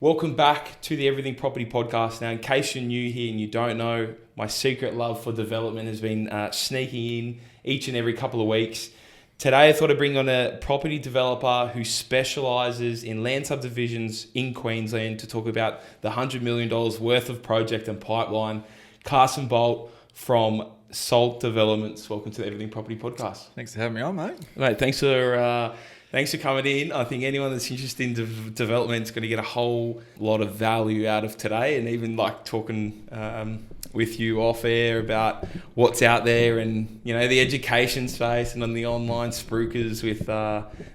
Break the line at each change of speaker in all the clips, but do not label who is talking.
Welcome back to the Everything Property Podcast. Now, in case you're new here and you don't know, my secret love for development has been sneaking in each and every couple of weeks. Today, I thought I'd bring on a property developer who specialises in land subdivisions in Queensland to talk about the $100 million worth of project and pipeline. Carson from Salt Developments. Welcome to the Everything Property Podcast.
Thanks for having me on, mate.
Mate, thanks for coming in. I think anyone that's interested in development is going to get a whole lot of value out of today, and even like talking with you off air about what's out there and, you know, the education space and on the online spruikers with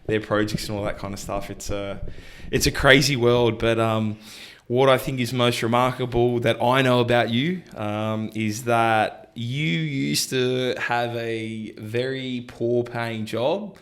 their projects and all that kind of stuff. It's a crazy world, but what I think is most remarkable that I know about you is that you used to have a very poor paying job.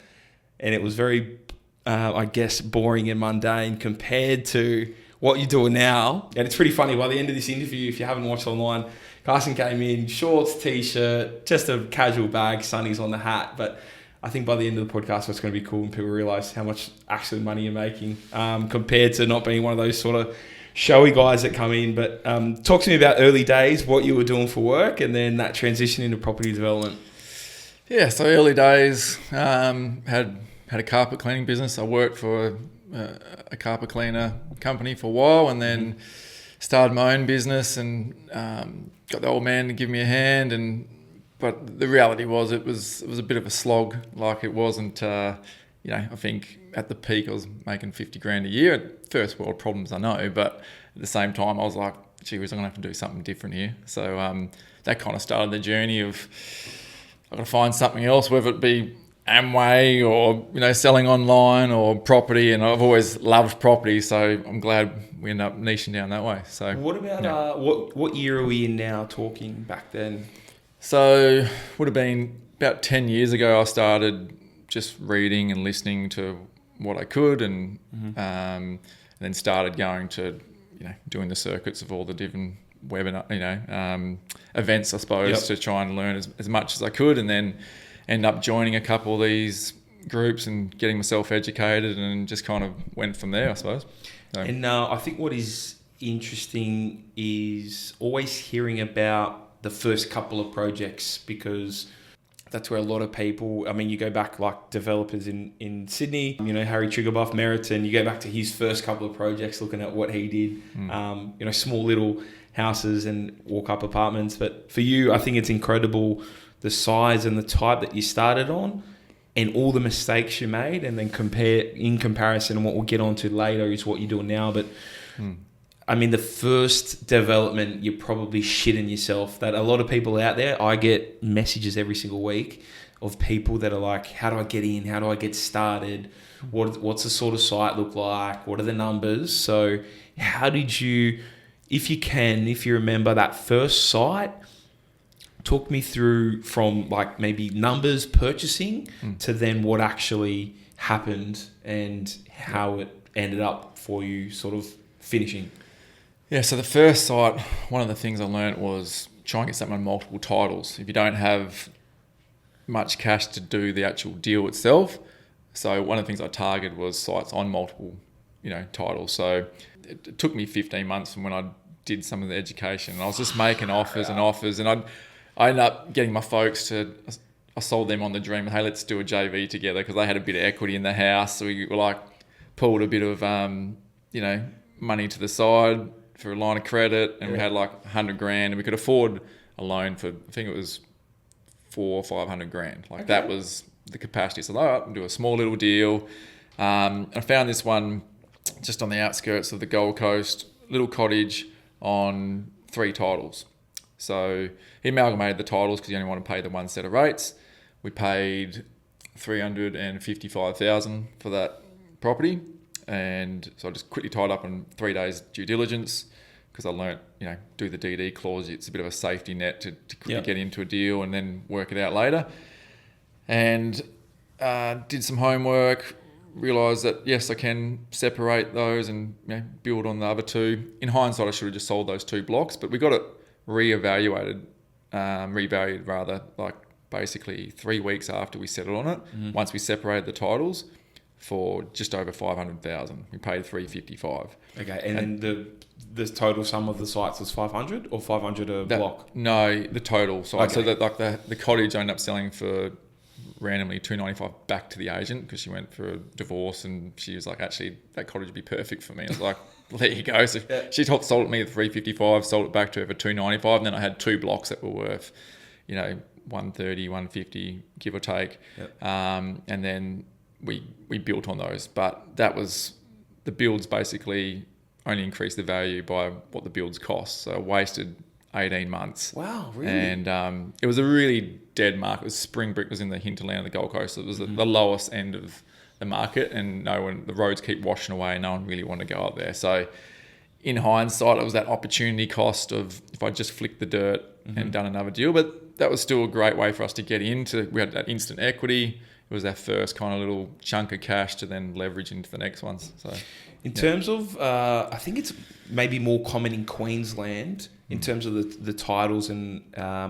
And it was very, boring and mundane compared to what you're doing now. And it's pretty funny, by the end of this interview, if you haven't watched online, Carson came in, shorts, t-shirt, just a casual bag, sunnies on the hat. But I think by the end of the podcast, what's going to be cool and people realise how much actually money you're making compared to not being one of those sort of showy guys that come in. But talk to me about early days, what you were doing for work, and then that transition into property development.
Yeah, so early days, had a carpet cleaning business. I worked for a carpet cleaner company for a while, and then started my own business and got the old man to give me a hand. But the reality was it was a bit of a slog. Like, it wasn't, I think at the peak I was making 50 grand a year. First world problems, I know, but at the same time I was like, gee whiz, I'm gonna have to do something different here. So that kind of started the journey of I've got to find something else, whether it be Amway or, selling online or property. And I've always loved property, so I'm glad we end up niching down that way. So
what about what year are we in now, talking back then?
So would have been about 10 years ago. I started just reading and listening to what I could, and then started going to, doing the circuits of all the different webinar, events, I suppose, to try and learn as much as I could, and then end up joining a couple of these groups and getting myself educated, and just kind of went from there, I suppose. So.
And I think what is interesting is always hearing about the first couple of projects, because that's where a lot of people, you go back like developers in Sydney, Harry Triggerbuff, Meriton, you go back to his first couple of projects, looking at what he did, small little houses and walk-up apartments. But for you, I think it's incredible the size and the type that you started on and all the mistakes you made, and then in comparison, and what we'll get onto later is what you're doing now. But the first development, you're probably shitting yourself. That a lot of people out there, I get messages every single week of people that are like, how do I get in? How do I get started? What's the sort of site look like? What are the numbers? So how did you, if you remember that first site, talk me through from like maybe numbers, purchasing, to then what actually happened and how it ended up for you sort of finishing.
Yeah, so the first site, one of the things I learned was try and get something on multiple titles. If you don't have much cash to do the actual deal itself, so one of the things I targeted was sites on multiple, titles. So it took me 15 months from when I did some of the education. I was just making offers, and I ended up getting my folks I sold them on the dream, hey, let's do a JV together, because they had a bit of equity in the house. So we were pulled a bit of, money to the side for a line of credit, and we had 100 grand, and we could afford a loan for, I think it was 400 or 500 grand. That was the capacity. So I'll do a small little deal. I found this one just on the outskirts of the Gold Coast, little cottage on 3 titles. So he amalgamated the titles because he only wanted to pay the one set of rates. We paid $355,000 for that property. And so I just quickly tied up in 3 days due diligence, because I learnt, do the DD clause. It's a bit of a safety net to quickly get into a deal and then work it out later. And did some homework, realised that, yes, I can separate those and build on the other 2. In hindsight, I should have just sold those 2 blocks, but we got it revalued rather, basically 3 weeks after we settled on it, once we separated the titles, for just over 500,000. We paid 355.
Okay, and then the total sum of the sites was 500 or 500 a block?
No, the total site.
Okay.
So that like the cottage ended up selling for randomly 295 back to the agent because she went for a divorce and she was like, actually that cottage would be perfect for me. I was like, well, there you go. So she sold it me at 355, sold it back to her for 295, and then I had 2 blocks that were worth, 130, 150, give or take.
Yep.
And then we built on those, but that was the builds basically only increased the value by what the builds cost. So I wasted 18 months.
Wow, really?
And it was a really dead market. It was spring brick was in the hinterland of the Gold Coast. It was the lowest end of the market, and the roads keep washing away. No one really wanted to go up there. So in hindsight, it was that opportunity cost of if I just flicked the dirt and done another deal. But that was still a great way for us to get into. We had that instant equity. It was our first kind of little chunk of cash to then leverage into the next ones. So,
in terms of, I think it's maybe more common in Queensland in terms of the titles and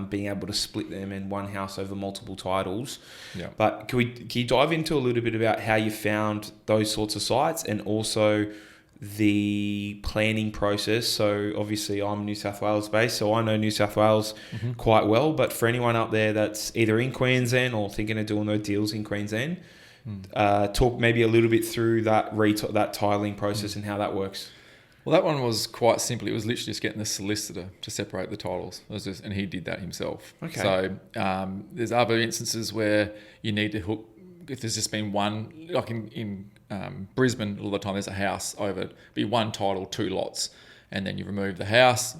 being able to split them in one house over multiple titles.
Yeah.
But can you dive into a little bit about how you found those sorts of sites and also the planning process? So obviously I'm New South Wales based, so I know New South Wales quite well, but for anyone up there that's either in Queensland or thinking of doing those deals in Queensland, talk maybe a little bit through that tiling process and how that works.
Well, that one was quite simple. It was literally just getting the solicitor to separate the titles. And he did that himself.
Okay.
So there's other instances where you need to hook, if there's just been one, like in Brisbane, all the time there's a house over, be one title, 2 lots, and then you remove the house.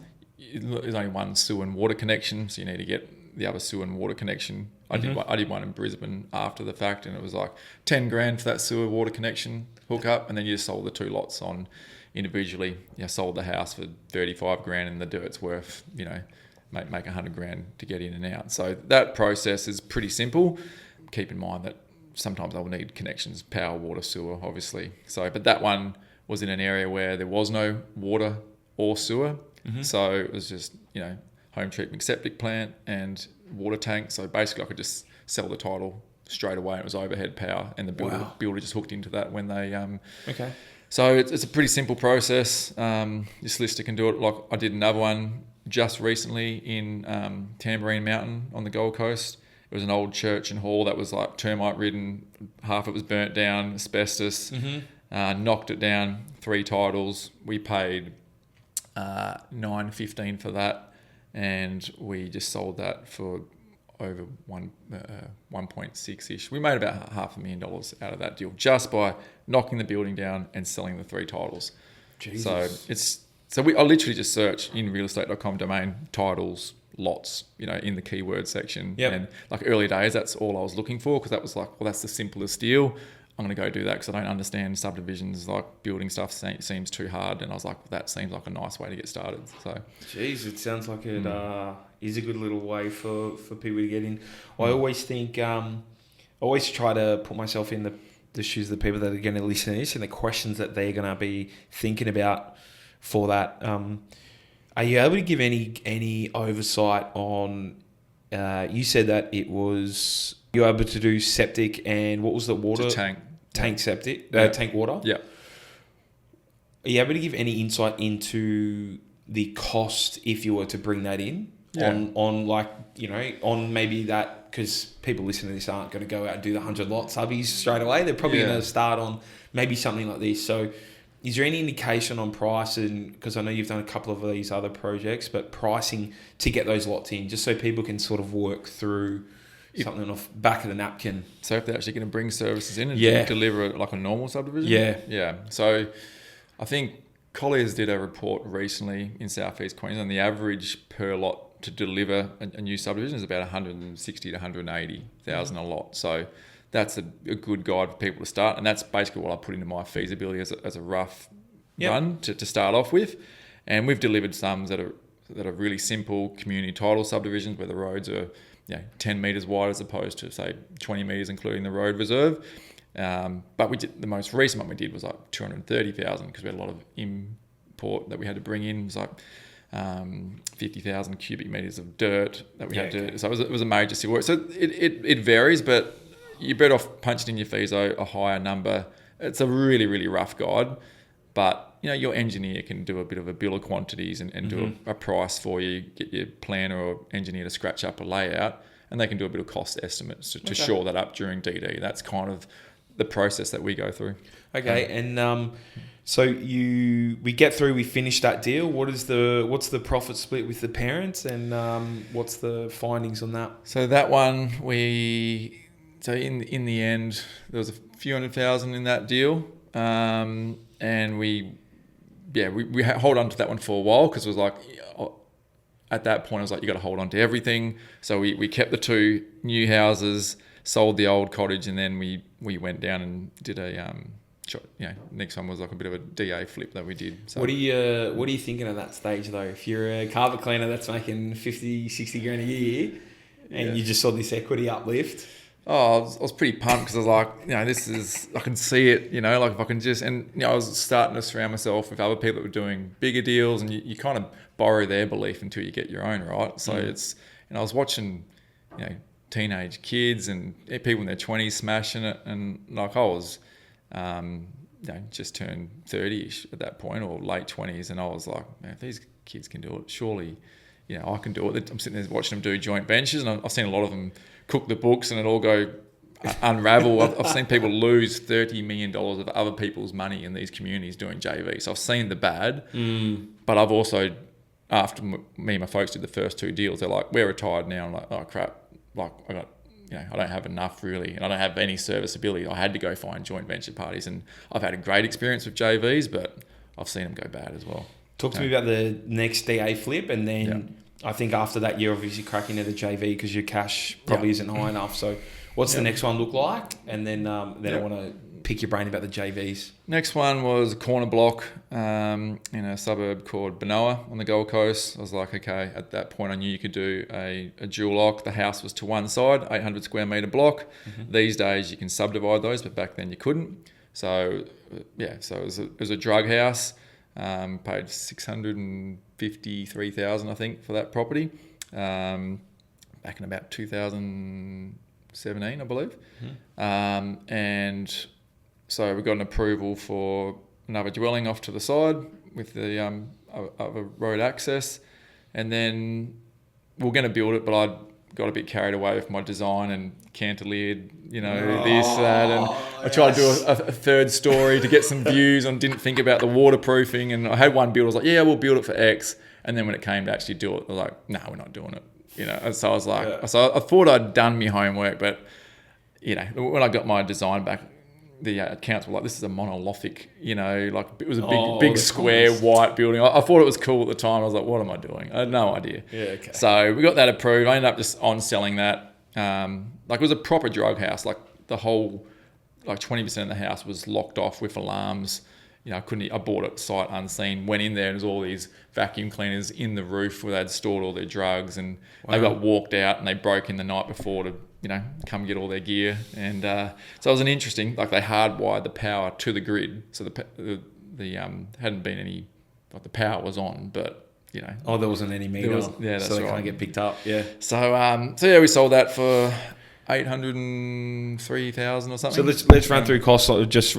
There's only one sewer and water connection, so you need to get the other sewer and water connection. I did one in Brisbane after the fact, and it was like 10 grand for that sewer water connection hook up, and then you just sold the 2 lots on individually. Sold the house for 35 grand, and the dirt's worth, make 100 grand to get in and out. So that process is pretty simple. Keep in mind that sometimes I will need connections, power, water, sewer, obviously. So, but that one was in an area where there was no water or sewer. So it was just, home treatment septic plant and water tank. So basically I could just sell the title straight away. It was overhead power, and the builder just hooked into that when they...
Okay.
So it's a pretty simple process. Your solicitor can do it. Like I did another one just recently in Tamborine Mountain on the Gold Coast. It was an old church and hall that was like termite ridden. Half it was burnt down, asbestos. Knocked it down, 3 titles. We paid $9.15 for that, and we just sold that for over 1.6-ish. We made about $500,000 out of that deal just by knocking the building down and selling the 3 titles. Jesus. I literally just search in realestate.com domain titles, lots, in the keyword section.
Yep.
And like early days, that's all I was looking for, because that was like, well, that's the simplest deal. I'm going to go do that because I don't understand subdivisions. Like building stuff seems too hard, and I was like, well, that seems like a nice way to get started. So,
jeez, it sounds like it is a good little way for people to get in. I always think, I always try to put myself in the shoes of the people that are going to listen to this and the questions that they're going to be thinking about for that. Are you able to give any oversight on? You said that it was. You were able to do septic and what was the water? Tank septic, tank water.
Yeah.
Are you able to give any insight into the cost if you were to bring that in on maybe that, because people listening to this aren't going to go out and do the 100 lot subbies straight away. They're probably going to start on maybe something like this. So is there any indication on price? And because I know you've done a couple of these other projects, but pricing to get those lots in, just so people can sort of work through something off back of the napkin.
So if they're actually going to bring services in and deliver it like a normal subdivision? Yeah. So I think Colliers did a report recently in Southeast Queensland. The average per lot to deliver a new subdivision is about 160 to 180,000 a lot. So that's a good guide for people to start. And that's basically what I put into my feasibility as a rough run to start off with. And we've delivered some that are really simple community title subdivisions where the roads are 10 metres wide as opposed to, say, 20 metres including the road reserve. But the most recent one we did was like 230,000 because we had a lot of import that we had to bring in. It was like 50,000 cubic metres of dirt that we had to... So it was a major civil work. So it varies, but you're better off punching in your fees a higher number it's a really, really rough guide. But, your engineer can do a bit of a bill of quantities and do a price for you, get your planner or engineer to scratch up a layout, and they can do a bit of cost estimates to shore that up during DD. That's kind of the process that we go through.
Okay, and so we finish that deal. What's the profit split with the parents, and what's the findings on that?
So that one, in the end, there was a few $100,000 in that deal. And we hold on to that one for a while, because it was like, at that point, I was like, you got to hold on to everything. So we kept the 2 new houses, sold the old cottage, and then we went down and did next one was like a bit of a DA flip that we did. So
what are you thinking at that stage though? If you're a carpet cleaner that's making 50, 60 grand a year, and you just saw this equity uplift.
Oh, I was pretty pumped, because I was like, I can see it, like if I can just, and I was starting to surround myself with other people that were doing bigger deals, and you kind of borrow their belief until you get your own, right? So it's, I was watching, teenage kids and people in their 20s smashing it, and like I was, just turned 30ish at that point, or late 20s, and I was like, man, if these kids can do it, surely, I can do it. I'm sitting there watching them do joint ventures, and I've seen a lot of them cook the books and it all go unravel. I've seen people lose $30 million of other people's money in these communities doing JV. So I've seen the bad, but I've also, after me and my folks did the first 2 deals, they're like, we're retired now. I'm like, oh crap, like I got, I don't have enough really, and I don't have any serviceability. I had to go find joint venture parties, and I've had a great experience with JVs, but I've seen them go bad as well.
Talk to me about the next DA flip, and then I think after that you're obviously cracking into the JV because your cash probably isn't high enough. So what's the next one look like? And then I want to pick your brain about the JVs.
Next one was a corner block in a suburb called Benoa on the Gold Coast. I was like, okay, at that point I knew you could do a dual lock. The house was to one side, 800 square metre block. These days you can subdivide those, but back then you couldn't. So it was a drug house. Paid $653,000, I think, for that property, back in about 2017, I believe. And so we got an approval for another dwelling off to the side with the other road access, and then we were going to build it, but I'd got a bit carried away with my design and cantilevered, this, that, and I tried to do a third story to get some views and didn't think about the waterproofing. And I had one builder, I was like, yeah, we'll build it for X. And then when it came to actually do it, they're like, no, we're not doing it. And so I was like, so I thought I'd done my homework, but when I got my design back, the council were like, this is a monolithic, like it was a big square white building. I thought it was cool at the time. I was like, what am I doing? I had no idea.
Yeah, okay.
So we got that approved. I ended up just on selling that. Like it was a proper drug house. Like the whole, 20% of the house was locked off with alarms. I bought it sight unseen, went in there, and there's all these vacuum cleaners in the roof where they'd stored all their drugs, and they got walked out and they broke in the night before to, come get all their gear. And so it was an interesting, they hardwired the power to the grid. So the hadn't been any, the power was on, but,
there wasn't any meter. So they can't get picked up. Yeah.
So we sold that for $803,000 or something.
So let's run through costs. Just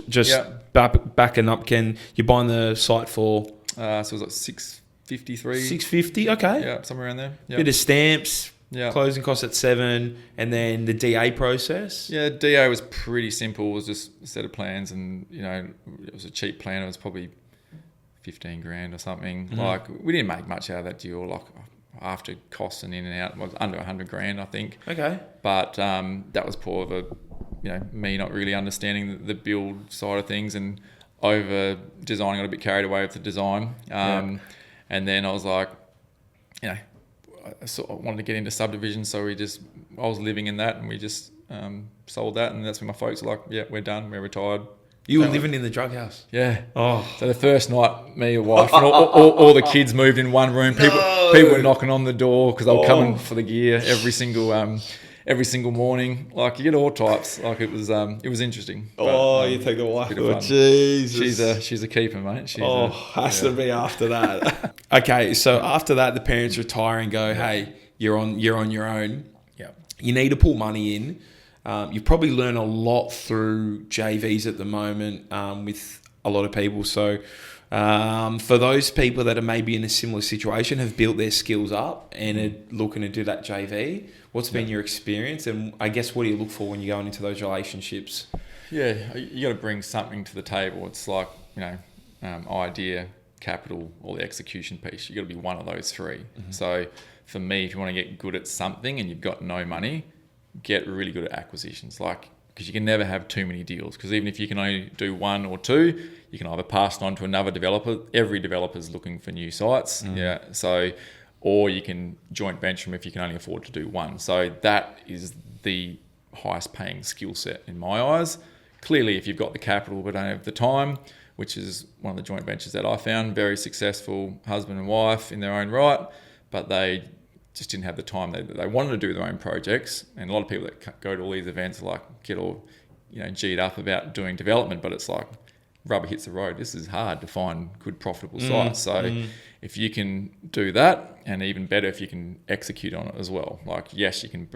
backing up. Ken, you're buying the site for?
So it was like $653.
$650. Okay.
Yeah, somewhere around there. Yep.
Bit of stamps.
Yeah.
Closing costs at $7, and then the DA process.
Yeah, DA was pretty simple. It was just a set of plans, and it was a cheap plan. It was probably $15,000 or something. We didn't make much out of that deal. After costs and in and out, it was under $100,000, I think.
Okay.
But that was part of me not really understanding the build side of things and over designing. I got a bit carried away with the design. And then I was like, I wanted to get into subdivision, so I was living in that, and we just sold that, and that's when my folks were like, yeah, we're done, we're retired.
You were living in the drug house?
Yeah.
Oh.
So the first night, me, your wife, and all the kids moved in one room. People were knocking on the door because they were coming for the gear every single morning. You get all types. It was interesting. But,
you take the wife.
Oh,
Jesus.
She's a keeper, mate.
Has to be after that. Okay, so after that, the parents retire and go, hey, you're on your own.
Yeah.
You need to pull money in. You've probably learned a lot through JVs at the moment with a lot of people. So for those people that are maybe in a similar situation, have built their skills up and are looking to do that JV, what's been your experience? And I guess what do you look for when you're going into those relationships?
Yeah, you got to bring something to the table. It's like, idea, capital, or the execution piece. You got to be one of those three. Mm-hmm. So for me, if you want to get good at something and you've got no money, get really good at acquisitions. Because you can never have too many deals. Because even if you can only do one or two, you can either pass it on to another developer. Every developer's looking for new sites. Mm. Yeah. So, or you can joint venture them if you can only afford to do one. So that is the highest paying skill set in my eyes. Clearly, if you've got the capital but don't have the time, which is one of the joint ventures that I found, very successful husband and wife in their own right, but they just didn't have the time. They wanted to do their own projects, and a lot of people that go to all these events get all G'd up about doing development, but it's like rubber hits the road. This is hard to find good profitable sites. So if you can do that, and even better if you can execute on it as well. Yes, you can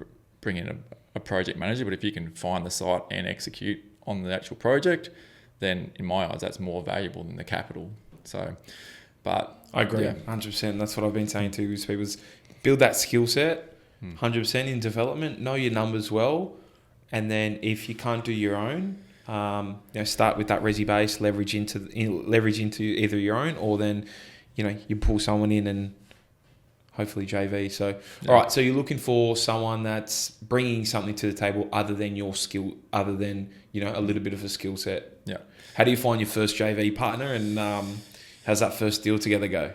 bring in a project manager, but if you can find the site and execute on the actual project, then in my eyes that's more valuable than the capital. So, but
I agree, 100%. That's what I've been saying to people: is build that skill set, 100% in development. Know your numbers well, and then if you can't do your own, start with that resi base, leverage into either your own, or then you pull someone in and hopefully JV. So, all right. So you're looking for someone that's bringing something to the table other than your skill, other than a little bit of a skill set.
Yeah.
How do you find your first JV partner, and how's that first deal together go?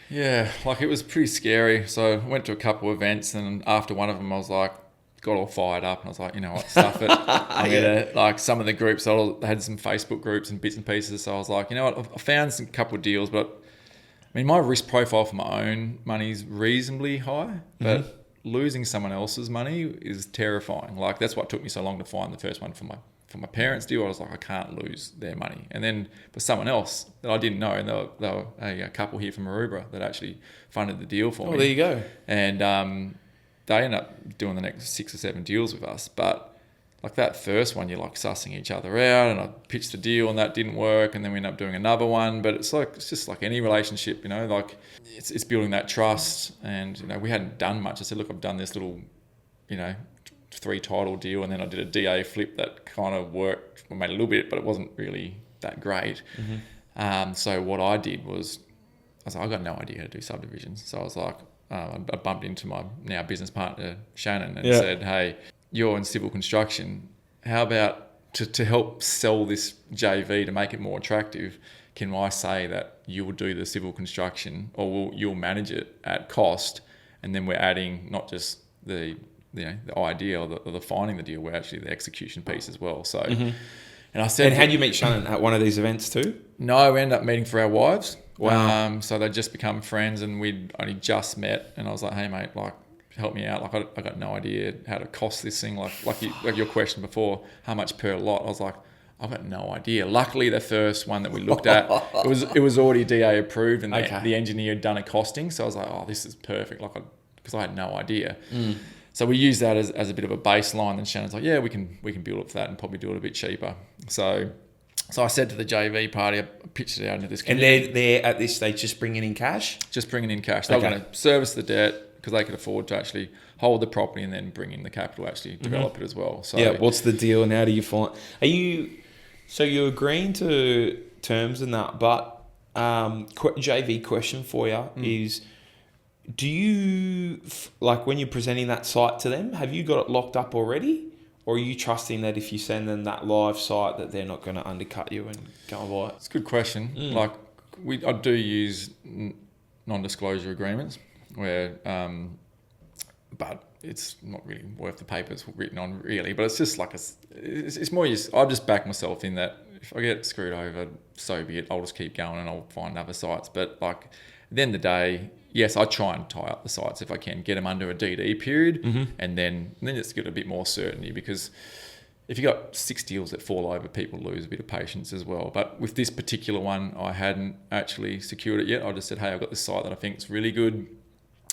Yeah, it was pretty scary. So I went to a couple of events, and after one of them, I was got all fired up, and I was like, you know what, stuff it. I'm gonna, some of the groups, I had some Facebook groups and bits and pieces. So I was like, you know what, I found some couple of deals, but I mean, my risk profile for my own money is reasonably high, but losing someone else's money is terrifying. That's what took me so long to find the first one for my parents' deal. I was like, I can't lose their money. And then for someone else that I didn't know, and they were a couple here from Maroubra that actually funded the deal for me.
Oh, there you go.
And they ended up doing the next 6 or 7 deals with us. But that first one, you're sussing each other out, and I pitched a deal and that didn't work, and then we ended up doing another one. But it's just like any relationship, it's building that trust. And we hadn't done much. I said, look, I've done this little 3 title deal, and then I did a DA flip that kind of worked. I made a little bit, but it wasn't really that great. So what I did was, I was like, I got no idea how to do subdivisions. So I was like, I bumped into my now business partner Shannon and said, hey, you're in civil construction. How about to help sell this JV to make it more attractive? Can I say that you will do the civil construction, or you'll manage it at cost, and then we're adding not just the idea or the finding the deal, we're actually the execution piece as well. So, and I said,
and how did you meet Shannon at one of these events too?
No, we ended up meeting for our wives.
Wow.
So they'd just become friends, and we'd only just met. And I was like, hey mate, help me out. I got no idea how to cost this thing. Like your question before, how much per lot? I was like, I've got no idea. Luckily, the first one that we looked at, it was already DA approved, and the engineer had done a costing. So I was like, oh, this is perfect. Because I had no idea. So we used that as a bit of a baseline. And Shannon's like, yeah, we can build up for that and probably do it a bit cheaper. So I said to the JV party, I pitched it out into this community.
And they're at this stage just bringing in cash?
Just bringing in cash. They were going to service the debt because they could afford to actually hold the property and then bring in the capital, actually develop it as well. So
what's the deal and how do you find? So you're agreeing to terms and that, but JV question for you is, do you, when you're presenting that site to them, have you got it locked up already? Or are you trusting that if you send them that live site that they're not going to undercut you and go and buy it?
It's a good question. I do use non-disclosure agreements where, but it's not really worth the paper it's written on really. But it's just it's more I just back myself in that if I get screwed over, so be it. I'll just keep going and I'll find other sites. But at the end of the day, yes, I try and tie up the sites if I can, get them under a DD period, and then just get a bit more certainty, because if you got 6 deals that fall over, people lose a bit of patience as well. But with this particular one, I hadn't actually secured it yet. I just said, hey, I've got this site that I think is really good,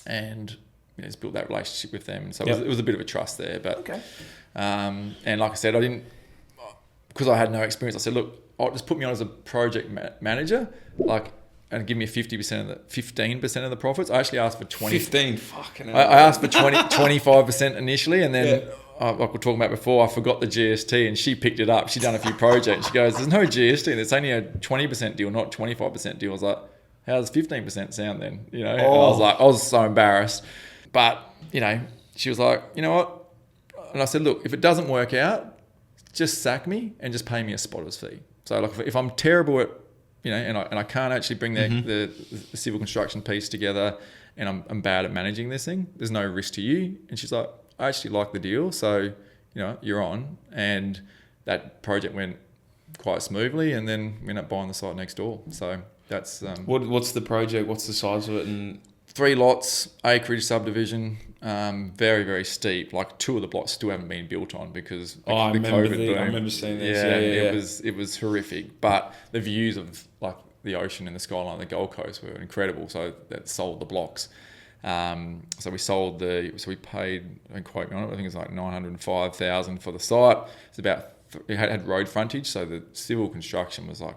and just built that relationship with them. And so
Yep.
it was a bit of a trust there. But
Okay.
and like I said, I didn't, because I had no experience. I said, look, just put me on as a project manager, like, and give me 15% of the profits. I actually asked for 20.
15, fucking hell.
I asked for 25% initially, and then like we were talking about before, I forgot the GST, and she picked it up. She'd done a few projects. She goes, "There's no GST. It's only a 20% deal, not 25% deal." I was like, "How does 15% sound then?" You know, and I was so embarrassed. But she was like, "You know what?" And I said, "Look, if it doesn't work out, just sack me and just pay me a spotter's fee." So like, if I'm terrible at and I can't actually bring the civil construction piece together, and I'm bad at managing this thing, there's no risk to you. And she's like, I actually like the deal, so you're on. And that project went quite smoothly, and then we ended up buying the site next door. So that's
what's the project? What's the size of it? And
3 lots, acreage subdivision, very, very steep. Like 2 of the blocks still haven't been built on because the COVID boom.
I remember seeing this.
It was horrific. But the views of like the ocean and the skyline of the Gold Coast were incredible. So that sold the blocks. So we paid, don't quote me on it, I think it's like $905,000 for the site. It's about, it had road frontage, so the civil construction was like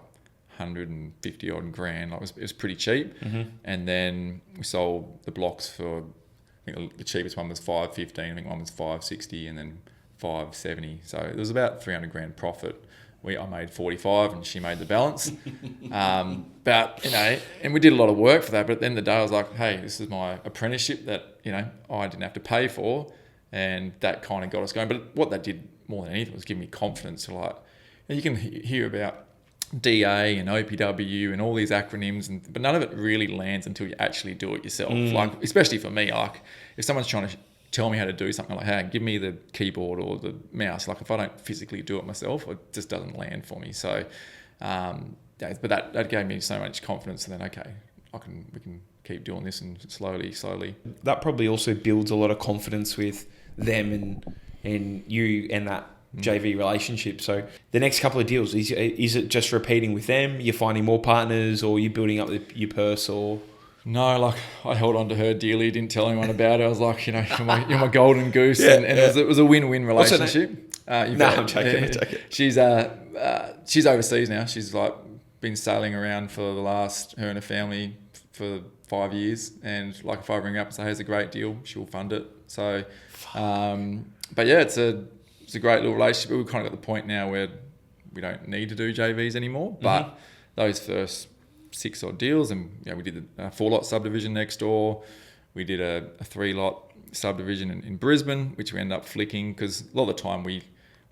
150 odd grand. Like it was pretty cheap. And then we sold the blocks for, I think the cheapest one was $515, I think one was $560, and then $570. So it was about 300 grand profit. I made 45 and she made the balance. But and we did a lot of work for that. But at the end of the day, I was like, hey, this is my apprenticeship that I didn't have to pay for, and that kind of got us going. But what that did more than anything was give me confidence to like, you can hear about DA and OPW and all these acronyms, but none of it really lands until you actually do it yourself. Like, especially for me, like if someone's trying to tell me how to do something, like, hey, give me the keyboard or the mouse. Like if I don't physically do it myself, it just doesn't land for me. So, but that gave me so much confidence. And then, okay, we can keep doing this and slowly.
That probably also builds a lot of confidence with them and you and that JV relationship. So the next couple of deals, is it just repeating with them? You're finding more partners, or you're building up your purse, or?
No, like I held on to her dearly, didn't tell anyone about it. I was like, you're my golden goose, and it was a win-win relationship.
I'm joking.
She's overseas now. She's like been sailing around for her and her family for 5 years, and like if I ring up and say, hey, it's a great deal, she'll fund it. So, but yeah, it's a great little relationship. We've kind of got the point now where we don't need to do JVs anymore, but those first 6 odd deals, and we did a 4-lot subdivision next door. We did a 3-lot subdivision in Brisbane, which we ended up flicking because a lot of the time we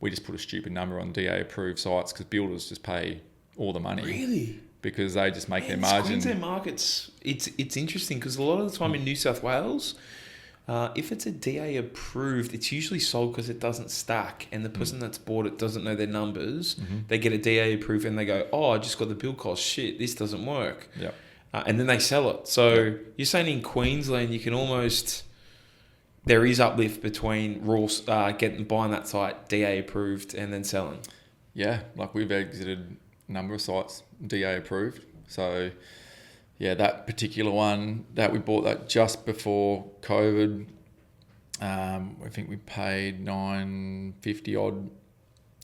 just put a stupid number on DA approved sites because builders just pay all the money.
Really?
Because they just make their margin.
Queensland markets, it's interesting because a lot of the time in New South Wales, if it's a DA approved, it's usually sold because it doesn't stack, and the person that's bought it doesn't know their numbers. They get a DA approved and they go, oh, I just got the build cost. Shit, this doesn't work.
Yeah.
And then they sell it. So you're saying in Queensland, you can almost, there is uplift between rules, buying that site DA approved and then selling.
Yeah, like we've exited a number of sites DA approved. So yeah, that particular one that we bought that just before COVID, I think we paid $950 odd,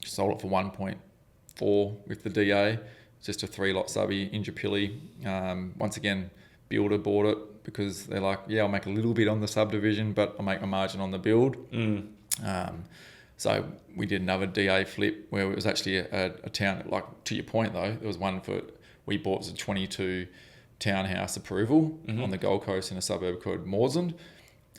sold it for 1.4 with the DA, just a 3-lot subby in Indooroopilly. Once again, builder bought it because they're like, yeah, I'll make a little bit on the subdivision, but I'll make my margin on the build. So we did another DA flip where it was actually a town, like to your point though, there was one we bought as a 22 townhouse approval on the Gold Coast in a suburb called Moorsland.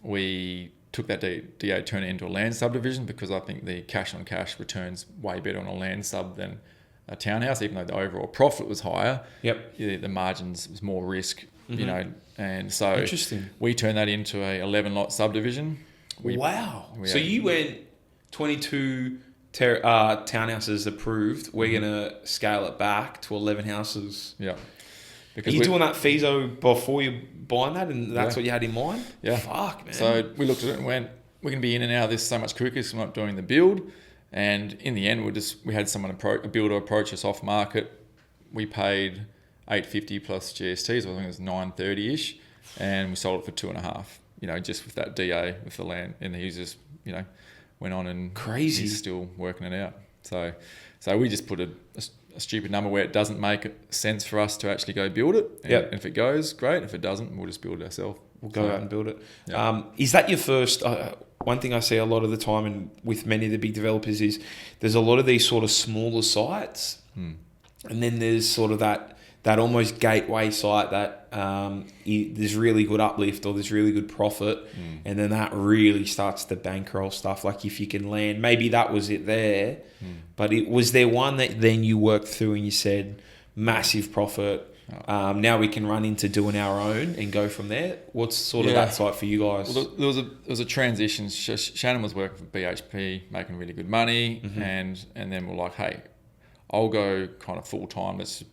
We took that DA, turned it into a land subdivision because I think the cash on cash returns way better on a land sub than a townhouse, even though the overall profit was higher. The margins was more risk, and so
interesting.
We turned that into a 11-lot subdivision.
So you went 22 townhouses approved. We're going to scale it back to 11 houses.
Yeah.
Are you doing that FISO before you buying that, and that's what you had in mind?
Yeah.
Fuck, man.
So we looked at it and went, we're going to be in and out of this so much quicker, so we're not doing the build. And in the end, we had someone, a builder approach us off market. We paid $850 plus GST, so I think it was $930-ish, and we sold it for 2.5. just with that DA with the land, and he just went on and
Crazy.
He's still working it out. So we just put a stupid number where it doesn't make sense for us to actually go build it. And if it goes, great. If it doesn't, we'll just build it ourselves.
We'll go out and build it.
Yeah.
Is that your first? One thing I see a lot of the time, and with many of the big developers, is there's a lot of these sort of smaller sites, and then there's sort of that almost gateway site that there's really good uplift or there's really good profit, and then that really starts to bankroll stuff. Like if you can land, maybe that was it there, but was there one that then you worked through and you said massive profit? Now we can run into doing our own and go from there. What's sort of that site for you guys?
Well, there was a transition. Shannon was working for BHP, making really good money, and then we're like, hey, I'll go kind of full time. Let's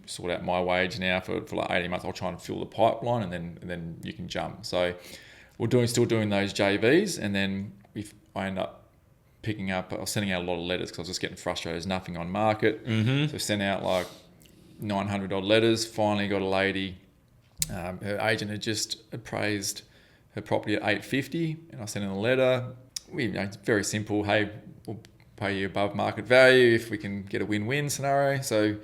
sort out my wage now for like 18 months. I'll try and fill the pipeline, and then you can jump. So we're still doing those JVs, and then I end up picking up. I was sending out a lot of letters because I was just getting frustrated. There's nothing on market, so sent out like 900 odd letters. Finally got a lady, her agent had just appraised her property at 850, and I sent in a letter. It's very simple. Hey, we'll pay you above market value if we can get a win-win scenario. So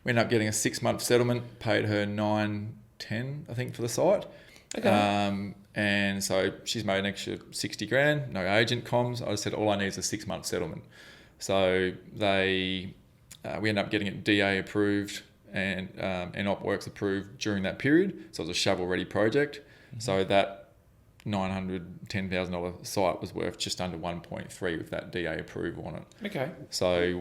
we ended up getting a 6-month settlement, paid her $910, I think, for the site.
Okay.
And so she's made an extra 60 grand, no agent comms. I just said, all I need is a 6-month settlement. So we ended up getting it DA approved and OpWorks approved during that period. So it was a shovel-ready project. So that $910,000 site was worth just under 1.3 with that DA approval on it.
Okay.
So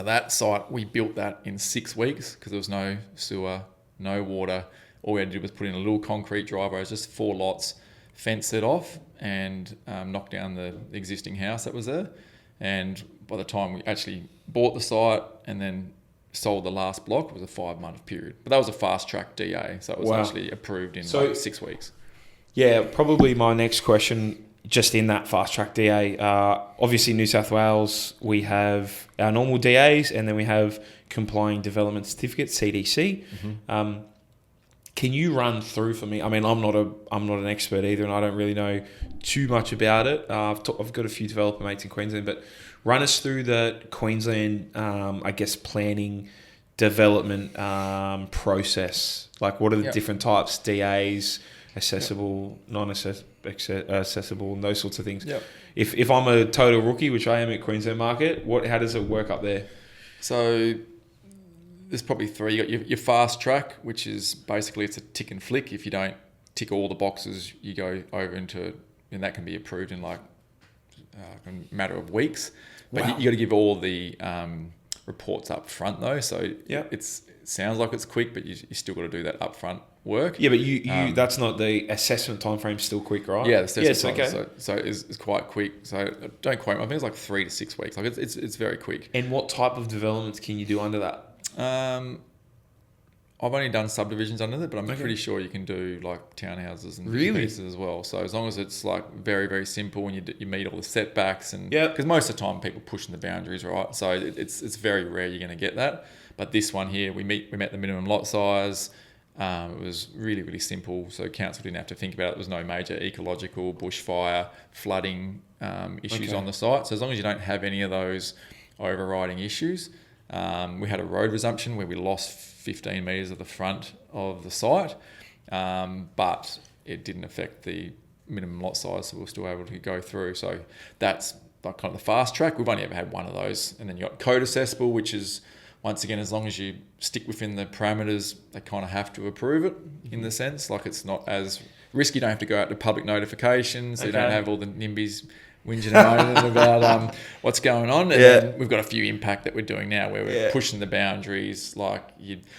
that site, we built that in 6 weeks because there was no sewer, no water. All we had to do was put in a little concrete driveway. It was just 4 lots, fence it off, and knock down the existing house that was there. And by the time we actually bought the site and then sold the last block, it was a 5-month period. But that was a fast track DA, so it was actually approved in 6 weeks. Yeah,
probably my next question, just in that fast track DA, obviously New South Wales, we have our normal DAs, and then we have complying development certificates, CDC. Can you run through for me? I mean, I'm not an expert either, and I don't really know too much about it. I've got a few developer mates in Queensland, but run us through the Queensland, planning development process. Like, what are the different types? DAs, accessible, non-accessible, and those sorts of things.
Yep.
If I'm a total rookie, which I am at Queensland market, how does it work up there?
So there's probably 3. You got your fast track, which is basically it's a tick and flick. If you don't tick all the boxes, you go over into, and that can be approved in like a matter of weeks. But you got to give all the reports up front though. So it sounds like it's quick, but you still got to do that upfront work. Yeah,
but you that's not the assessment time frame. Still quick, right?
Yeah, the assessment time. So it's quite quick. So don't quote me. I think it's like 3 to 6 weeks. Like it's very quick.
And what type of developments can you do under that?
I've only done subdivisions under it, but I'm pretty sure you can do like townhouses and pieces as well. So as long as it's like very, very simple and you meet all the setbacks, and because most of the time people pushing the boundaries, right? So it's very rare you're going to get that. But this one here, we met the minimum lot size. It was really, really simple. So council didn't have to think about it. There was no major ecological, bushfire, flooding issues on the site. So as long as you don't have any of those overriding issues. We had a road resumption where we lost 15 metres of the front of the site, but it didn't affect the minimum lot size, so we were still able to go through. So that's like kind of the fast track. We've only ever had one of those. And then you got code accessible, which is, once again, as long as you stick within the parameters, they kind of have to approve it in the sense. Like it's not as risky. You don't have to go out to public notifications. So you don't have all the NIMBYs whinging and moaning about what's going on. And then we've got a few impact that we're doing now where we're pushing the boundaries.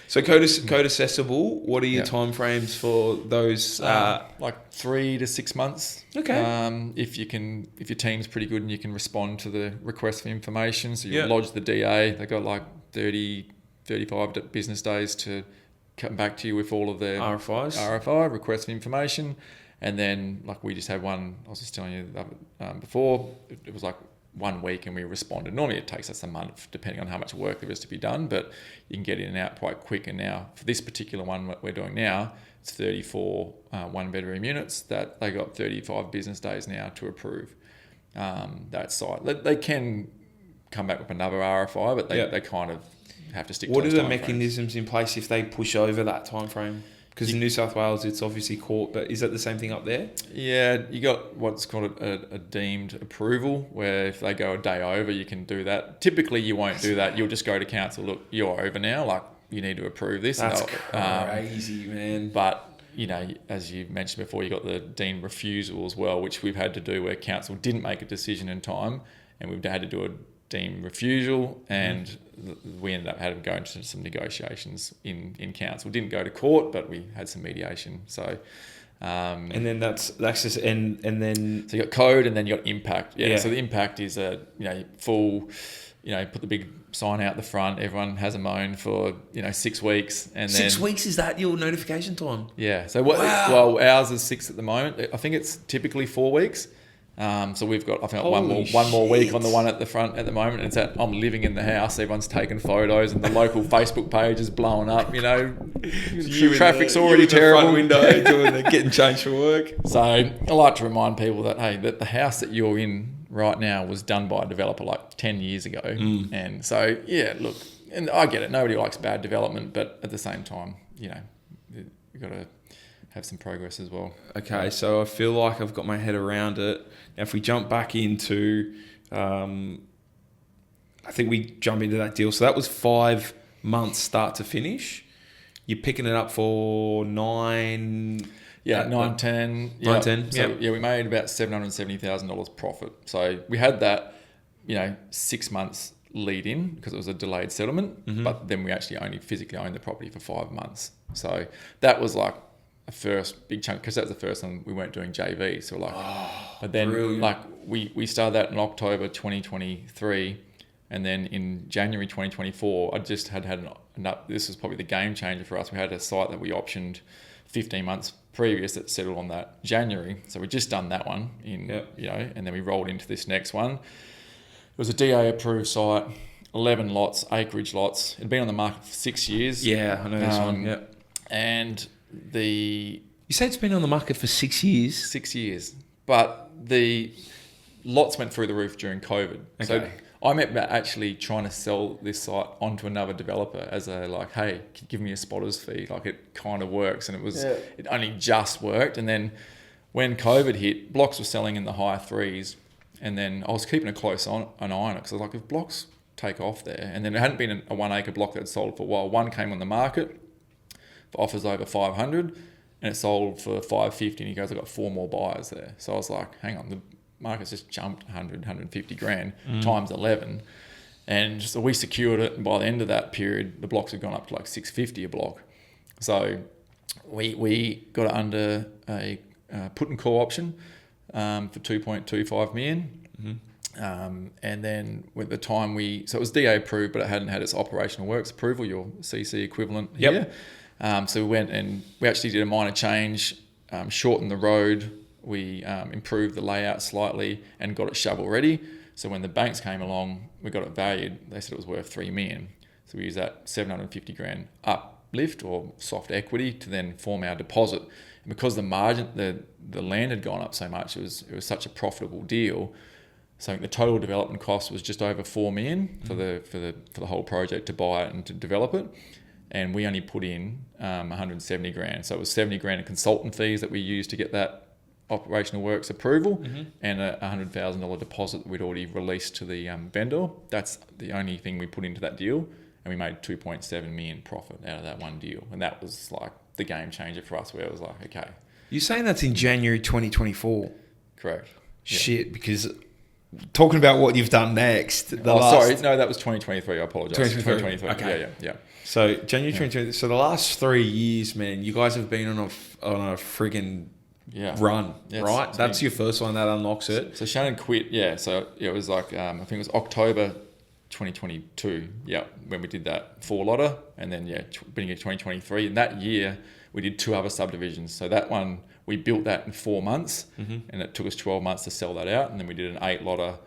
So code accessible, what are your timeframes for those?
Like 3 to 6 months.
Okay.
If your team's pretty good and you can respond to the request for information, so you lodge the DA, they've got like 30, 35 business days to come back to you with all of their RFI, request for information. And then, like, we just had one, I was just telling you before, it was like 1 week and we responded. Normally it takes us a month, depending on how much work there is to be done, but you can get in and out quite quick. And now, for this particular one that we're doing now, it's 34 one-bedroom units that they got 35 business days now to approve that site. They can come back with another RFI, but they kind of have to stick to
What
those
are the
timeframes.
mechanisms in place if they push over that time frame? Because in New South Wales, it's obviously court, but is that the same thing up there?
Yeah, you got what's called a deemed approval, where if they go a day over, you can do that. Typically, you won't do that. You'll just go to council, look, you're over now, like, you need to approve this.
That's crazy, man.
But, as you mentioned before, you got the deemed refusal as well, which we've had to do where council didn't make a decision in time, and we've had to do a deemed refusal, and we ended up having to go into some negotiations in council. Didn't go to court, but we had some mediation. So,
and then that's just and then
so you got code, and then you got impact. Yeah. So the impact is full. Put the big sign out the front. Everyone has a moan for 6 weeks, and then
6 weeks, is that your notification time?
Yeah. So well, ours is 6 at the moment. I think it's typically 4 weeks. So we've got, I think, one more week on the one at the front at the moment. And it's at, I'm living in the house. Everyone's taking photos, and the local Facebook page is blowing up. Traffic's already terrible.
Front window getting changed for work.
So I like to remind people that that the house that you're in right now was done by a developer like 10 years ago. And so look, and I get it. Nobody likes bad development, but at the same time, you've got to have some progress as well.
Okay, so I feel like I've got my head around it. Now, if we jump back into, I think we jump into that deal. So that was 5 months start to finish. You're picking it up for 9...
Yeah, 910.
910.
So we made about $770,000 profit. So we had that, 6 months lead in because it was a delayed settlement, but then we actually only physically owned the property for 5 months. So that was like a first big chunk, because that was the first time we weren't doing JV. So but then brilliant. We started that in October 2023, and then in January 2024, I just had this was probably the game changer for us. We had a site that we optioned 15 months previous that settled on that January. So we just done that one and then we rolled into this next one. It was a DA approved site, 11 lots, acreage lots. It had been on the market for 6 years.
Yeah, I know this one. Yeah.
And you
say it's been on the market for 6 years?
6 years. But the lots went through the roof during COVID. Okay. So I'm actually trying to sell this site onto another developer as hey, give me a spotter's fee. It kind of works. And it only just worked. And then when COVID hit, blocks were selling in the high threes. And then I was keeping a close an eye on it, because I was like, if blocks take off there, and then there hadn't been a 1 acre block that had sold for a while. One came on the market for offers over 500, and it sold for 550, and he goes, I've got 4 more buyers there. So I was like, hang on, the market's just jumped 100, 150 grand times 11. And so we secured it, and by the end of that period, the blocks had gone up to like 650 a block. So we got it under a put and call option for 2.25 million. And then with the time so it was DA approved, but it hadn't had its operational works approval, your CC equivalent here. So we went and we actually did a minor change, shortened the road. We improved the layout slightly and got it shovel ready. So when the banks came along, we got it valued. They said it was worth 3 million. So we used that 750 grand uplift or soft equity to then form our deposit. And because the margin, the land had gone up so much, it was such a profitable deal. So the total development cost was just over 4 million for the whole project to buy it and to develop it. And we only put in 170 grand. So it was 70 grand in consultant fees that we used to get that operational works approval, and a $100,000 deposit that we'd already released to the vendor. That's the only thing we put into that deal, and we made 2.7 million profit out of that one deal. And that was like the game changer for us, where it was like, okay.
You're saying that's in January 2024?
Correct.
Shit, because talking about what you've done next.
Sorry, no, that was 2023. I apologise. 2023.
Okay.
Yeah.
So January 2023. So the last 3 years, man, you guys have been on a friggin' run, right? That's your first one that unlocks it.
So Shannon quit. Yeah. So it was like I think it was October 2022. Yeah, when we did that 4-lotter, and then beginning of 2023. And that year we did 2 other subdivisions. So that one, we built that in 4 months, and it took us 12 months to sell that out. And then we did an 8-lotter,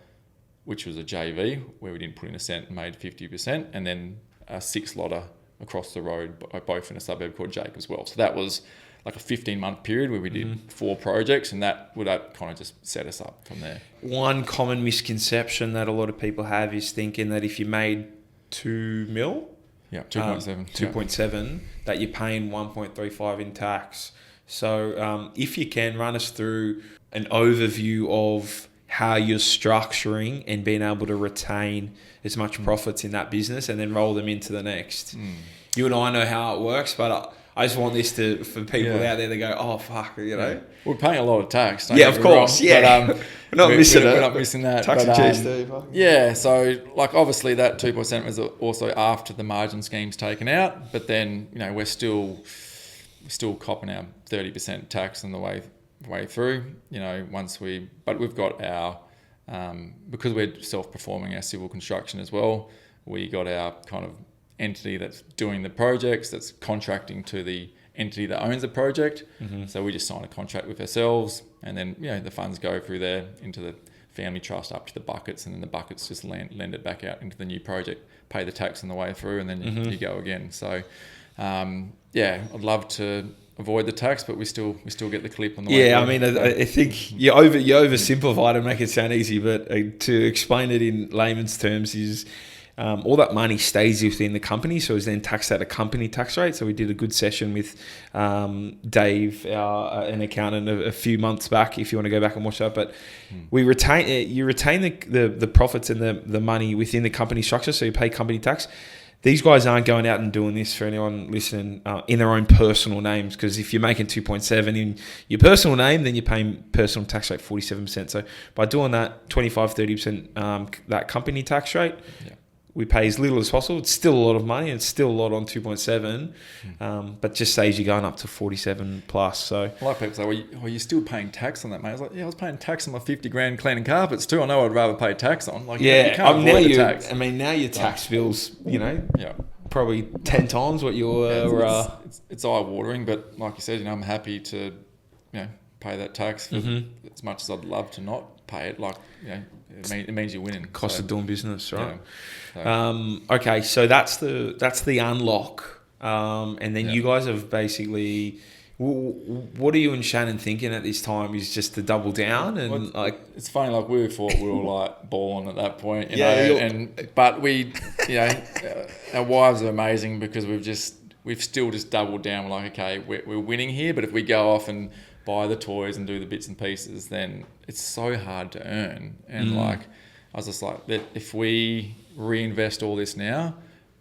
which was a JV, where we didn't put in a cent and made 50%. And then a 6-lotter across the road, both in a suburb called Jake as well. So that was like a 15-month period where we did 4 projects, and that kind of just set us up from there.
One common misconception that a lot of people have is thinking that if you made 2 mil, 2.7, that you're paying 1.35 in tax. So if you can run us through an overview of how you're structuring and being able to retain as much profits in that business and then roll them into the next. You and I know how it works, but I just want this for people out there to go, oh, fuck, you know.
Yeah. We're paying a lot of tax.
Yeah, of course.
Wrong,
yeah.
But,
we're not missing it.
We're not missing that.
Tax and GST.
Yeah, so like obviously that 2% was also after the margin scheme's taken out, but then, you know, we're still copping our 30% tax on the way through, you know, but we've got our, because we're self-performing our civil construction as well, we got our kind of entity that's doing the projects, that's contracting to the entity that owns the project. So we just sign a contract with ourselves, and then, you know, the funds go through there into the family trust up to the buckets, and then the buckets just lend it back out into the new project, pay the tax on the way through, and then you go again. So I'd love to avoid the tax, but we still get the clip on the way.
Yeah, I mean, I think you oversimplify it and make it sound easy, but to explain it in layman's terms is all that money stays within the company, so it's then taxed at a company tax rate. So we did a good session with Dave, an accountant, a few months back, if you want to go back and watch that. But you retain the profits and the money within the company structure, so you pay company tax. These guys aren't going out and doing this for anyone listening in their own personal names, because if you're making 2.7 in your personal name, then you're paying personal tax rate 47%. So by doing that 25-30% that company tax rate, we pay as little as possible. It's still a lot of money. It's still a lot on 2.7, but just saves you going up to 47 plus. So
a lot of people say, well, are you still paying tax on that, mate? I was like, yeah, I was paying tax on my 50 grand cleaning carpets too. I know I'd rather pay tax on. Like, you can't avoid the tax.
I mean, now your tax bill's, you know, probably 10 times what you were.
It's eye-watering, but like you said, you know, I'm happy to, you know, pay that tax as much as I'd love to not pay it. Like, you know, it means you're winning.
Cost of doing business, right?
Yeah.
Okay, so that's the unlock, and then you guys have basically. What are you and Shannon thinking at this time? Is just to double down and
it's funny. Like we thought we were like balling at that point, you know. But we, you know, our wives are amazing because we've still just doubled down. We're like, okay, we're winning here, but if we go off and buy the toys and do the bits and pieces, then it's so hard to earn. And like, I was just like, that if we reinvest all this now,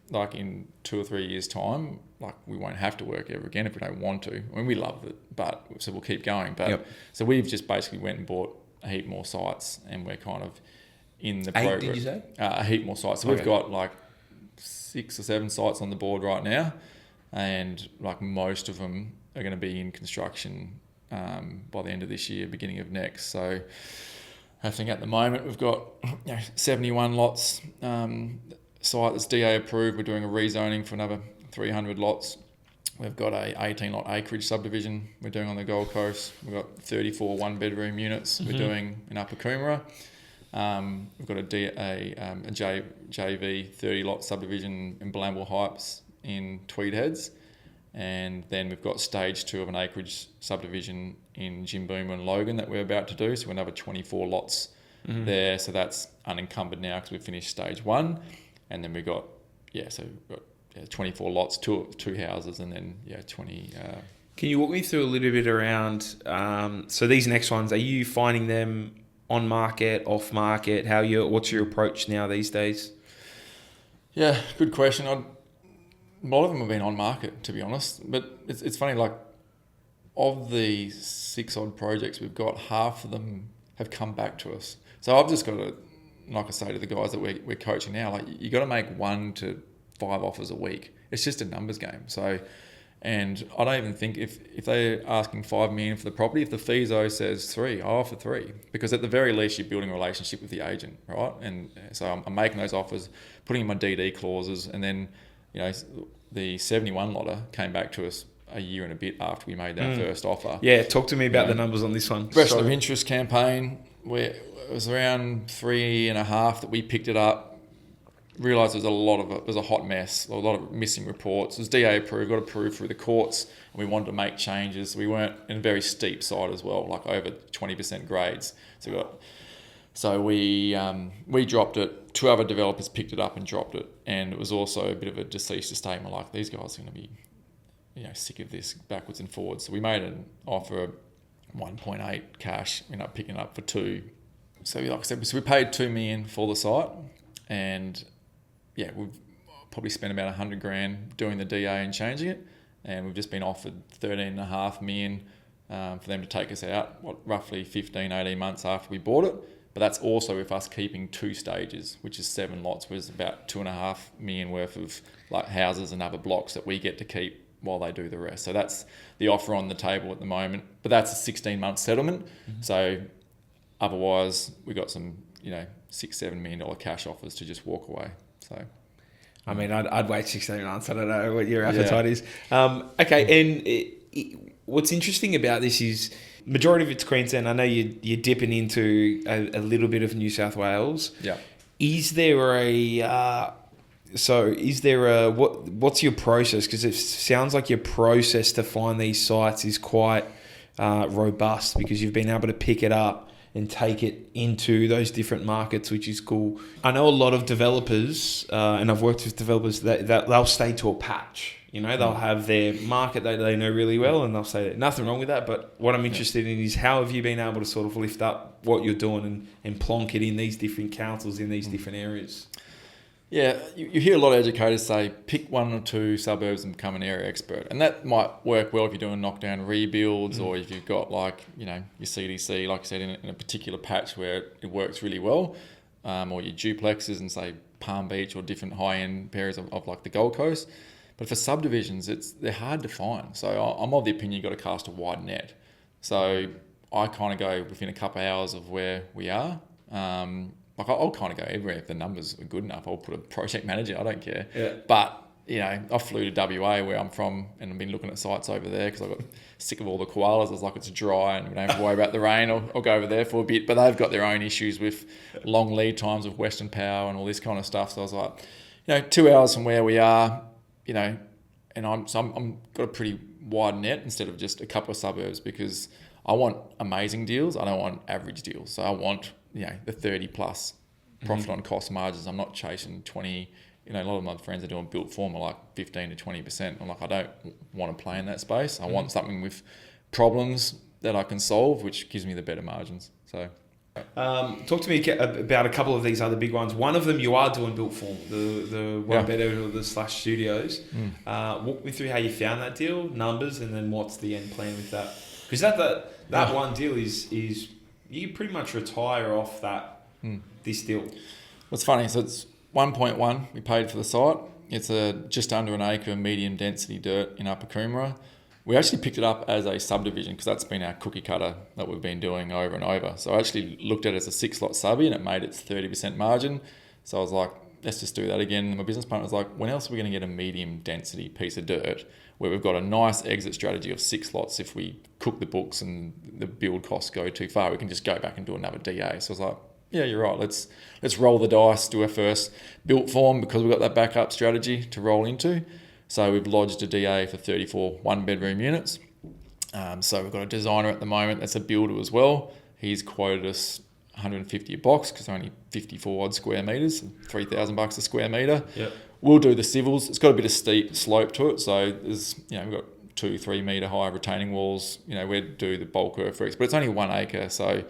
like in 2 or 3 years' time, like we won't have to work ever again if we don't want to. I mean, we love it, but so we'll keep going. But so we've just basically went and bought a heap more sites, and we're kind of in the program.
8, did you say?
A heap more sites. So we've got like 6 or 7 sites on the board right now, and like most of them are going to be in construction by the end of this year, beginning of next. So I think at the moment we've got 71 lots, site that's DA approved. We're doing a rezoning for another 300 lots. We've got a 18 lot acreage subdivision we're doing on the Gold Coast. We've got 34 1-bedroom units we're doing in Upper Coomera. We've got a JV 30 lot subdivision in Blamble Heights in Tweed Heads. And then we've got stage 2 of an acreage subdivision in Jimbooma and Logan that we're about to do. So another 24 lots there. So that's unencumbered now because we've finished stage 1. And then we've got, 24 lots, two houses, and then 20.
Can you walk me through a little bit around, so these next ones, are you finding them on market, off market? What's your approach now these days?
Yeah, good question. A lot of them have been on market, to be honest. But it's funny, like, of the 6 odd projects we've got, half of them have come back to us. So I've just got to, like I say to the guys that we're coaching now, like, you got to make 1 to 5 offers a week. It's just a numbers game. So, and I don't even think if they're asking 5 million for the property, if the FISO says 3, I'll offer 3, because at the very least you're building a relationship with the agent, right? And so I'm making those offers, putting in my DD clauses, and then, you know, the 71 lotter came back to us a year and a bit after we made that first offer.
Yeah, talk to me about the numbers on this one.
Expression of interest campaign, where it was around 3.5 that we picked it up. realised there's a hot mess, a lot of missing reports. It was DA approved, got approved through the courts, and we wanted to make changes. We weren't in a very steep side as well, like over 20% grades. So we dropped it. 2 other developers picked it up and dropped it, and it was also a bit of a deceased statement. Like, these guys are going to be, sick of this backwards and forwards. So we made an offer of 1.8 cash. We ended up picking it up for 2. So like I said, we paid $2 million for the site, and we've probably spent about $100,000 doing the DA and changing it, and we've just been offered $13.5 million for them to take us out, roughly 18 months after we bought it. But that's also with us keeping 2 stages, which is 7 lots, which is about $2.5 million worth of like houses and other blocks that we get to keep while they do the rest. So that's the offer on the table at the moment. But that's a 16-month settlement. Mm-hmm. So otherwise, we got some, $6-7 million cash offers to just walk away. So,
I mean, I'd wait 16 months. I don't know what your appetite is. Okay, and what's interesting about this is majority of it's Queensland. I know you're dipping into a little bit of New South Wales.
Yeah.
Is there what's your process? Because it sounds like your process to find these sites is quite robust, because you've been able to pick it up and take it into those different markets, which is cool. I know a lot of developers, and I've worked with developers, that they'll stay to a patch. They'll have their market that they know really well, and they'll say nothing wrong with that. But what I'm interested in is, how have you been able to sort of lift up what you're doing and plonk it in these different councils, in these different areas?
Yeah, you hear a lot of educators say, pick 1 or 2 suburbs and become an area expert. And that might work well if you're doing knockdown rebuilds, or if you've got your CDC, like I said, in a particular patch where it works really well, or your duplexes and say Palm Beach or different high-end areas of like the Gold Coast. But for subdivisions, they're hard to find. So I'm of the opinion you've got to cast a wide net. So I kind of go within a couple of hours of where we are. I'll kind of go everywhere if the numbers are good enough. I'll put a project manager. I don't care. Yeah. But I flew to WA, where I'm from, and I've been looking at sites over there because I got sick of all the koalas. I was like, it's dry and we don't have to worry about the rain. I'll go over there for a bit. But they've got their own issues with long lead times with Western Power and all this kind of stuff. So I was like, 2 hours from where we are, and I'm got a pretty wide net instead of just a couple of suburbs, because I want amazing deals. I don't want average deals. So I want the 30 plus profit on cost margins. I'm not chasing 20. A lot of my friends are doing built form are like 15 to 20%. I'm like, I don't want to play in that space. I want something with problems that I can solve, which gives me the better margins. So,
talk to me about a couple of these other big ones. One of them you are doing built form, the one better or the Slash Studios. Walk me through how you found that deal, numbers, and then what's the end plan with that? Because that one deal is you pretty much retire off this deal.
What's funny, so it's 1.1 we paid for the site. It's just under an acre of medium density dirt in Upper Coomera. We actually picked it up as a subdivision because that's been our cookie cutter that we've been doing over and over. So I actually looked at it as a 6-lot subby, and it made its 30% margin. So I was like, let's just do that again. And my business partner was like, when else are we going to get a medium density piece of dirt where we've got a nice exit strategy of 6 lots? If we cook the books and the build costs go too far, we can just go back and do another DA. So I was like, yeah, you're right. Let's roll the dice, do our first built form, because we've got that backup strategy to roll into. So we've lodged a DA for 34 one-bedroom units. So we've got a designer at the moment that's a builder as well. He's quoted us $150 a box because only 54 odd square metres, $3,000 a square metre.
Yep.
We'll do the civils. It's got a bit of steep slope to it, so there's we've got 2-3 metre high retaining walls. We do the bulk earthworks, but it's only 1 acre, so.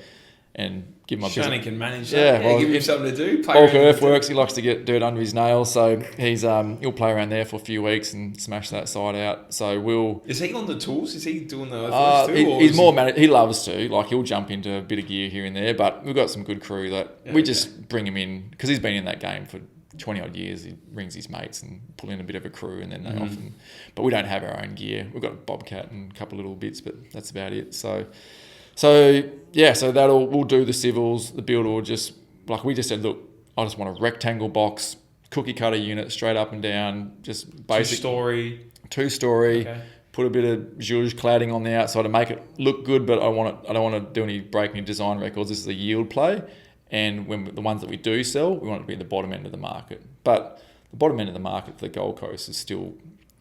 And give my
Shani can manage that. Yeah, give him something to do.
Bulk earthworks. He likes to get dirt under his nails, so he'll play around there for a few weeks and smash that side out. So
Is he on the tools? Is he doing the earthworks too?
He's more he loves to. Like, he'll jump into a bit of gear here and there, but we've got some good crew that we just bring him in because he's been in that game for 20 odd years. He rings his mates and pull in a bit of a crew, and then they often. But we don't have our own gear. We've got a bobcat and a couple of little bits, but that's about it. So we'll do the civils. The builder will just, like we just said, look, I just want a rectangle box, cookie cutter unit, straight up and down, just basic. Two-story. Okay. Put a bit of zhuzh cladding on the outside to make it look good, but I don't want to break any design records. This is a yield play. And when the ones that we do sell, we want it to be at the bottom end of the market. But the bottom end of the market for the Gold Coast is still,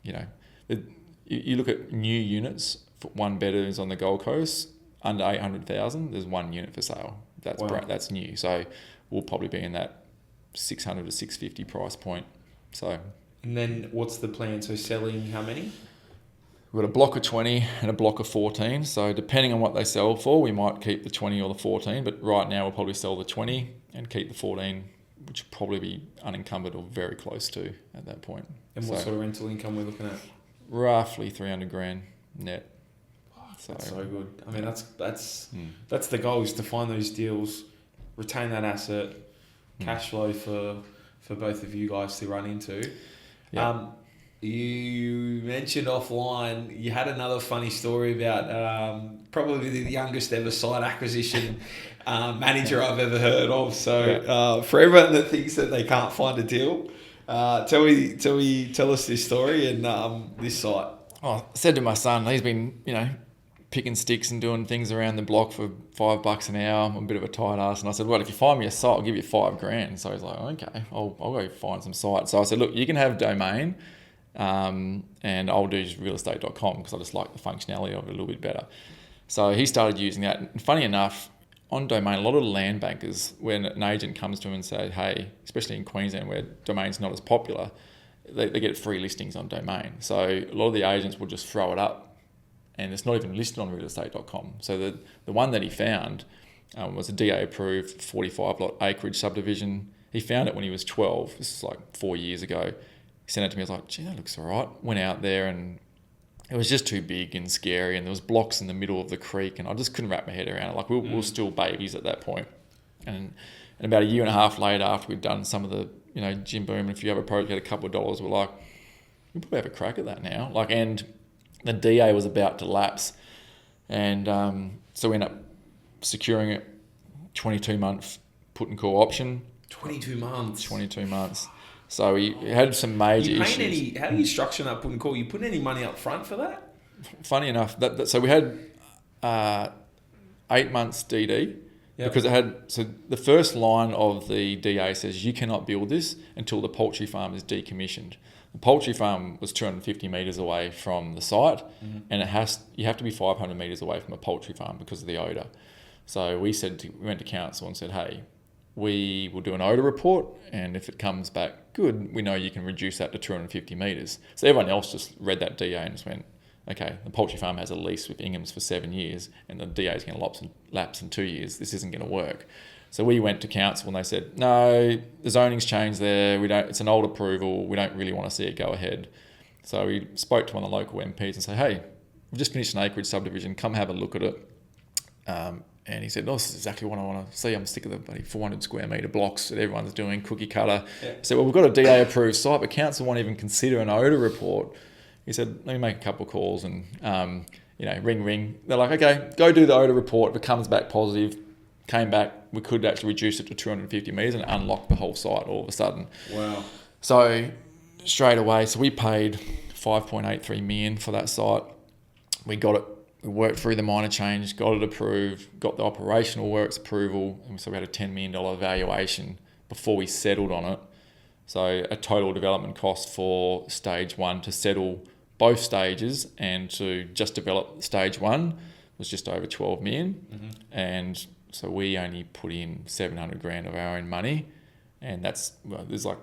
you look at new units, for one bedders on the Gold Coast, under 800,000, there's one unit for sale. That's new. So we'll probably be in that 600 to 650 price point. So.
And then what's the plan? So selling how many?
We've got a block of 20 and a block of 14. So depending on what they sell for, we might keep the 20 or the 14. But right now we'll probably sell the 20 and keep the 14, which will probably be unencumbered or very close to at that point.
And what sort of rental income we're looking at?
Roughly 300 grand net.
That's so good. I mean, that's the goal, is to find those deals, retain that asset, cash flow for both of you guys to run into. Yeah. You mentioned offline, you had another funny story about probably the youngest ever site acquisition manager I've ever heard of. So for everyone that thinks that they can't find a deal, tell us this story and this site.
I said to my son, he's been, picking sticks and doing things around the block for $5 an hour. I'm a bit of a tight ass. And I said, well, if you find me a site, I'll give you $5,000. So he's like, okay, I'll go find some sites. So I said, look, you can have Domain, and I'll do realestate.com because I just like the functionality of it a little bit better. So he started using that. And funny enough, on Domain, a lot of the land bankers, when an agent comes to him and says, hey, especially in Queensland where Domain's not as popular, they get free listings on Domain. So a lot of the agents will just throw it up, and it's not even listed on realestate.com. So the one that he found was a DA approved 45 lot acreage subdivision. He found it when he was 12. This is like 4 years ago. He sent it to me. I was like, gee, that looks all right. Went out there and it was just too big and scary, and there was blocks in the middle of the creek, and I just couldn't wrap my head around it. Like we were still babies at that point. And about a year and a half later, after we'd done some of the, Jim Boom and a few other projects, had a couple of dollars, we're like, we probably have a crack at that now. And the DA was about to lapse, and so we ended up securing it, 22-month put and call option.
22 months.
22 months. So we had some major issues.
How do you structure that put and call? You put any money up front for that?
Funny enough, so we had 8 months DD. Yep. Because it had, so the first line of the DA says you cannot build this until the poultry farm is decommissioned. The poultry farm was 250 metres away from the site, and you have to be 500 metres away from a poultry farm because of the odour. So we went to council and said, hey, we will do an odour report, and if it comes back good, we know you can reduce that to 250 metres. So everyone else just read that DA and just went, okay, the poultry farm has a lease with Ingham's for 7 years, and the DA is going to lapse in 2 years. This isn't going to work. So we went to council and they said, no, the zoning's changed there. It's an old approval. We don't really want to see it go ahead. So we spoke to one of the local MPs and said, hey, we've just finished an acreage subdivision. Come have a look at it. And he said, no, this is exactly what I want to see. I'm sick of the bloody 400 square metre blocks that everyone's doing, cookie cutter. Yeah. I said, well, we've got a DA approved site, but council won't even consider an odour report. He said, let me make a couple of calls and, ring. They're like, okay, go do the odour report. If it comes back positive, came back, we could actually reduce it to 250 metres and unlock the whole site all of a sudden.
Wow.
So straight away, we paid 5.83 million for that site. We got it, we worked through the minor change, got it approved, got the operational works approval, and so we had a $10 million valuation before we settled on it. So a total development cost for stage one to settle both stages and to just develop stage one was just over 12 million. Mm-hmm. And so we only put in 700 grand of our own money, and there's like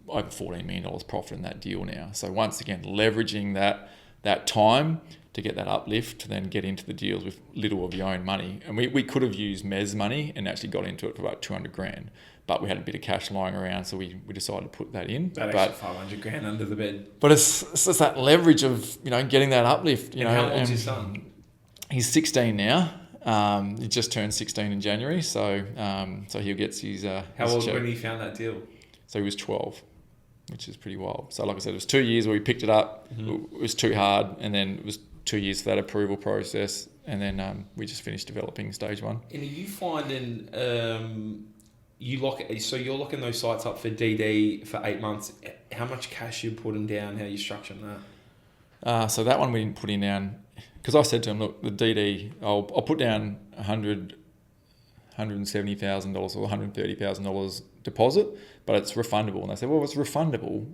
over $14 million profit in that deal now. So once again, leveraging that time to get that uplift to then get into the deals with little of your own money. And we could have used MES money and actually got into it for about 200 grand, but we had a bit of cash lying around, so we decided to put that in.
That extra 500 grand under the bed.
But it's just that leverage of, getting that uplift.
How old's your son?
He's 16 now. He just turned 16 in January, so he gets his.
How old when he found that deal?
So he was 12, which is pretty wild. So like I said, it was 2 years where we picked it up. Mm-hmm. It was too hard, and then it was 2 years for that approval process, and then we just finished developing stage one. And
are you finding you're locking those sites up for DD for 8 months? How much cash you putting down? How you structuring that?
So that one we didn't put in down. Because I said to him, look, the DD, I'll put down $170,000 or $130,000 deposit, but it's refundable. And they said, well, if it's refundable,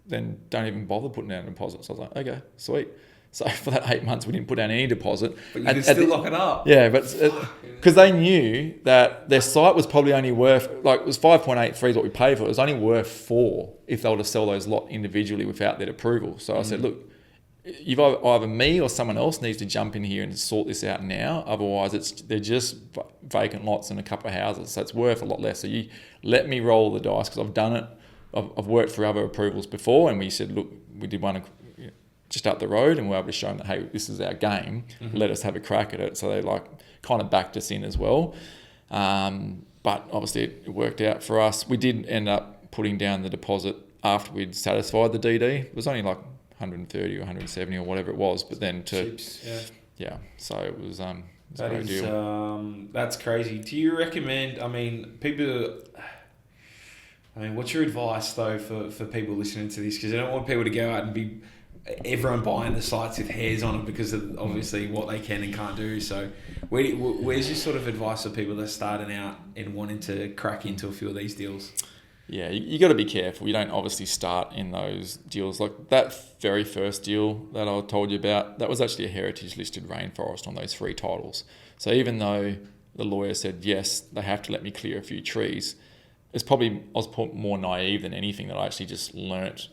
then don't even bother putting down a deposit. So I was like, okay, sweet. So for that 8 months, we didn't put down any deposit.
But you could still lock it up.
Yeah, but because they knew that their site was probably only worth, like it was 5.83 is what we paid for. It was only worth 4 if they were to sell those lot individually without their approval. So I said, look, you've either me or someone else needs to jump in here and sort this out now. Otherwise, they're just vacant lots and a couple of houses. So it's worth a lot less. So you let me roll the dice because I've done it. I've worked for other approvals before, and we said, look, we did one just up the road, and we're able to show them that, hey, this is our game. Let us have a crack at it. So they like kind of backed us in as well. But obviously it worked out for us. We did end up putting down the deposit after we'd satisfied the DD. It was only like 130 or 170 or whatever it was, but then so it was a great deal.
That's crazy. Do you recommend, what's your advice though for people listening to this? Because I don't want people to go out and be everyone buying the sites with hairs on it because of obviously what they can and can't do. So where's your sort of advice for people that are starting out and wanting to crack into a few of these deals?
Yeah, you got to be careful. You don't obviously start in those deals. Like that very first deal that I told you about, that was actually a heritage listed rainforest on those 3 titles. So even though the lawyer said, yes, they have to let me clear a few trees, I was more naive than anything that I actually just learnt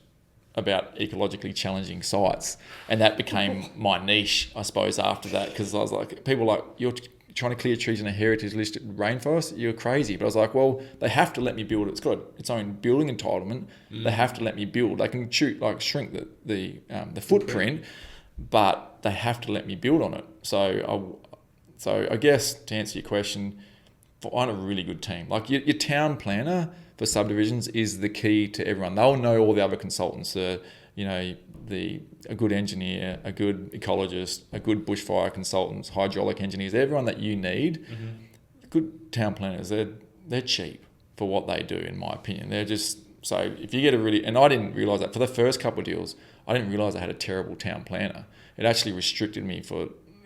about ecologically challenging sites. And that became my niche, I suppose, after that, because I was like, people were like, you're trying to clear trees in a heritage listed rainforest? You're crazy. But I was like, well, they have to let me build it. It's got its own building entitlement. They have to let me build. They can shrink the footprint, but they have to let me build on it. So I guess to answer your question, find a really good team. Like your town planner for subdivisions is the key to everyone. They'll know all the other consultants, a good engineer, a good ecologist, a good bushfire consultants, hydraulic engineers, everyone that you need. Good town planners, they're cheap for what they do, in my opinion. They're just, so if you get and I didn't realise that for the first couple of deals, I didn't realise I had a terrible town planner. It actually restricted me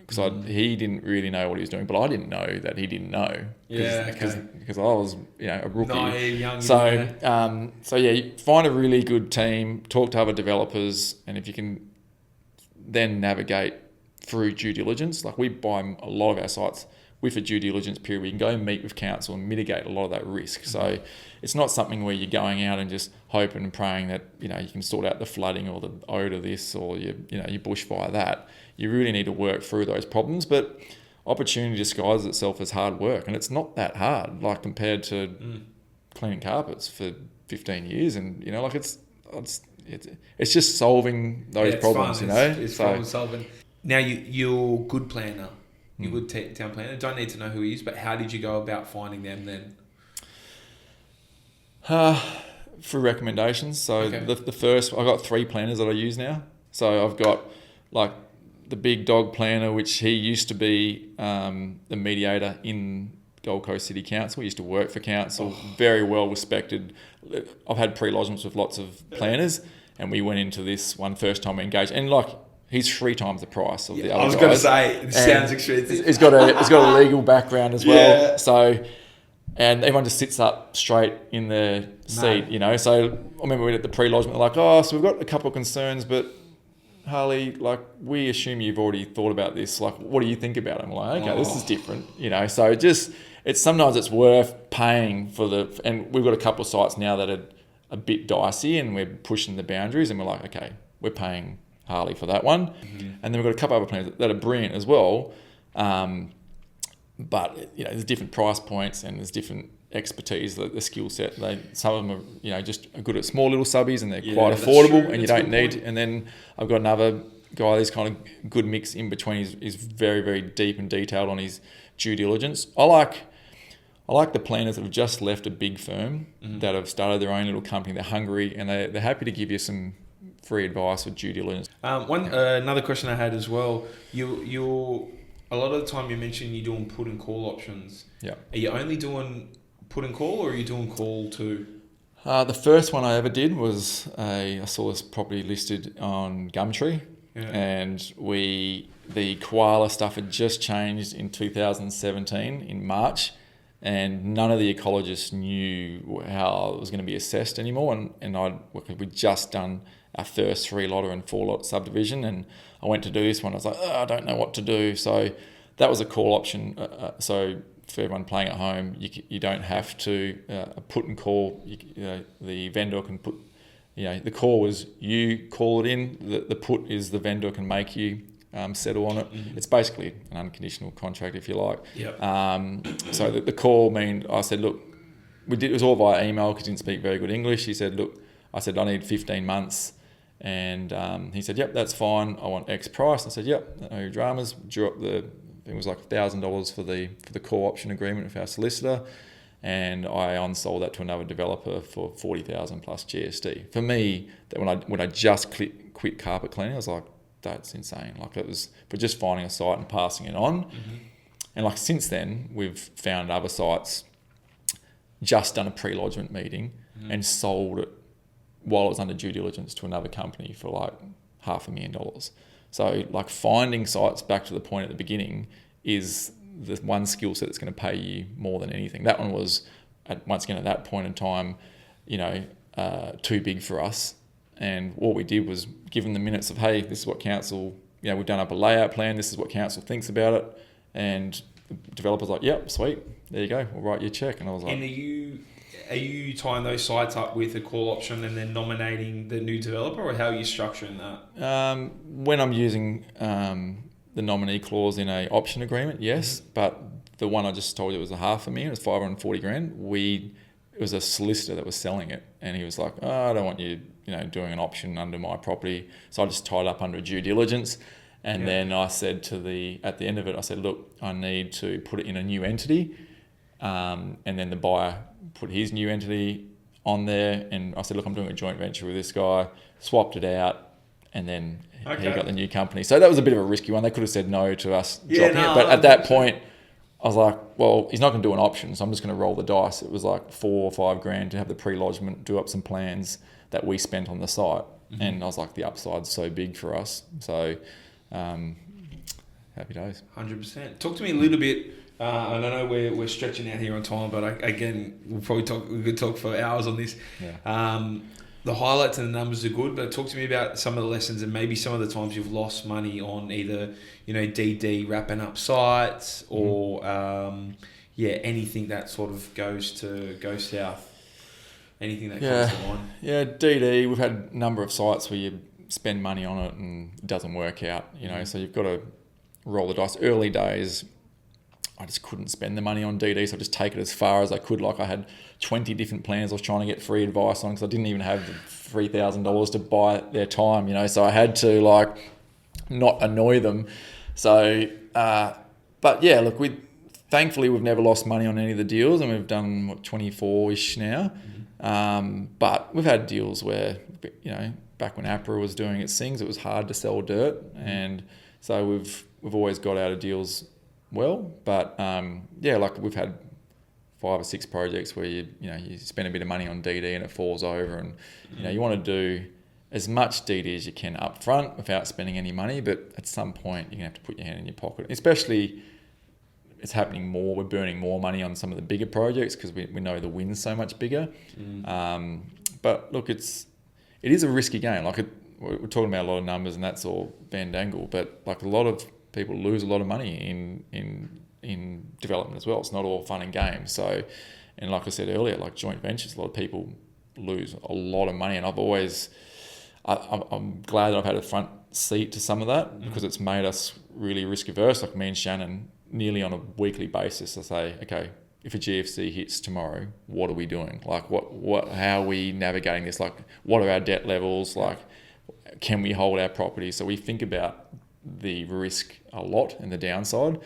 because he didn't really know what he was doing, but I didn't know that he didn't know. Because I was, a rookie.
Naive, young.
So you find a really good team, talk to other developers, and if you can then navigate through due diligence, like we buy a lot of our sites with a due diligence period, we can go and meet with council and mitigate a lot of that risk. So it's not something where you're going out and just hoping and praying that, you can sort out the flooding or the odour this or you bushfire that. You really need to work through those problems, but opportunity disguises itself as hard work, and it's not that hard, like compared to cleaning carpets for 15 years, and it's just solving those problems.
Fun. It's problem solving. Now you're a good planner, you're a good town planner. Don't need to know who he is, but how did you go about finding them then?
Through recommendations. So the first, I got 3 planners that I use now. So I've got like the big dog planner, which he used to be the mediator in Gold Coast City Council. He used to work for council, very well respected. I've had pre-lodgements with lots of planners, and we went into this one first time we engaged, and he's 3 times the price of the other guys.
I was going to say, it sounds expensive.
He's got a legal background as well. Yeah. So, and everyone just sits up straight in their seat, So I remember we went at the pre-lodgement, they're like, so we've got a couple of concerns, but Harley, we assume you've already thought about this. What do you think about it? I'm like, okay, this is different, So it's sometimes it's worth paying for and we've got a couple of sites now that are a bit dicey, and we're pushing the boundaries, and we're like, okay, we're paying Harley for that one, and then we've got a couple other plans that are brilliant as well. But there's different price points and there's different expertise, the skill set. Some of them are just good at small little subbies, and they're quite affordable, and you don't need. And then I've got another guy that's kind of good mix in between. He's very, very deep and detailed on his due diligence. I like the planners that have just left a big firm that have started their own little company. They're hungry, and they're happy to give you some free advice with due diligence.
Another question I had as well. You're a lot of the time you mentioned you're doing put and call options.
Yeah.
Are you only doing put and call, or are you doing call too?
The first one I ever did was I saw this property listed on Gumtree, and the koala stuff had just changed in 2017 in March, and none of the ecologists knew how it was going to be assessed anymore. And we'd just done our first 3-lotter and 4-lot subdivision, and I went to do this one. I was like, I don't know what to do. So that was a call option. So for everyone playing at home, you don't have to put and call. The vendor can put. The call was you call it in. The put is the vendor can make you settle on it.
Mm-hmm.
It's basically an unconditional contract, if you like.
Yep.
So the call I said, look, it was all via email because he didn't speak very good English. He said, look, I said, I need 15 months. And he said, yep, that's fine. I want X price. I said, yep, no dramas. Drew up it was like $1,000 for the call option agreement with our solicitor. And I unsold that to another developer for 40,000 plus GST. For me, that when I just quit carpet cleaning, I was like, that's insane. Like, it was for just finding a site and passing it on.
Mm-hmm.
And like since then, we've found other sites, just done a pre-lodgement meeting and sold it while it was under due diligence to another company for like $500,000. So like finding sites, back to the point at the beginning, is the one skill set that's going to pay you more than anything. That one was, once again, at that point in time, too big for us. And what we did was give them the minutes of, hey, this is what council, we've done up a layout plan, this is what council thinks about it. And the developer's like, yep, sweet, there you go, we'll write you a check. And I was like...
And are you tying those sites up with a call option and then nominating the new developer, or how are you structuring that?
When I'm using the nominee clause in a option agreement, yes, but the one I just told you was $500,000, it was $540,000. It was a solicitor that was selling it, and he was like, I don't want you, doing an option under my property. So I just tied up under due diligence. And then I said at the end of it, I said, look, I need to put it in a new entity. And then the buyer put his new entity on there, and I said, look, I'm doing a joint venture with this guy, swapped it out, and then he got the new company. So that was a bit of a risky one. They could have said no to us dropping it. But at that point, I was like, well, he's not going to do an option, so I'm just going to roll the dice. It was like $4,000 or $5,000 to have the pre-lodgement, do up some plans that we spent on the site. Mm-hmm. And I was like, the upside's so big for us. So happy days.
100%. Talk to me a little bit. And I know we're stretching out here on time, but we could talk for hours on this.
Yeah.
The highlights and the numbers are good, but talk to me about some of the lessons and maybe some of the times you've lost money on either, DD wrapping up sites or, anything that sort of goes south. Anything that comes to mind.
Yeah, DD, we've had a number of sites where you spend money on it and it doesn't work out, so you've got to roll the dice. Early days, I just couldn't spend the money on DD, so I just take it as far as I could. Like, I had 20 different plans I was trying to get free advice on because I didn't even have the $3,000 to buy their time, so I had to not annoy them. So, but yeah, look, thankfully we've never lost money on any of the deals, and we've done 24-ish now. But we've had deals where, back when APRA was doing its things, it was hard to sell dirt, and so we've always got out of deals well. But we've had 5 or 6 projects where you spend a bit of money on DD and it falls over, and you want to do as much DD as you can up front without spending any money, but at some point you're gonna have to put your hand in your pocket. Especially, it's happening more. We're burning more money on some of the bigger projects because we know the win's so much bigger. But look, it is a risky game. We're talking about a lot of numbers and that's all bandangle, but a lot of people lose a lot of money in development as well. It's not all fun and games. So, and like I said earlier, joint ventures, a lot of people lose a lot of money, and I'm glad that I've had a front seat to some of that because it's made us really risk averse. Like me and Shannon, nearly on a weekly basis, I say, okay, if a GFC hits tomorrow, what are we doing? How are we navigating this? What are our debt levels? Can we hold our property? So we think about the risk a lot and the downside.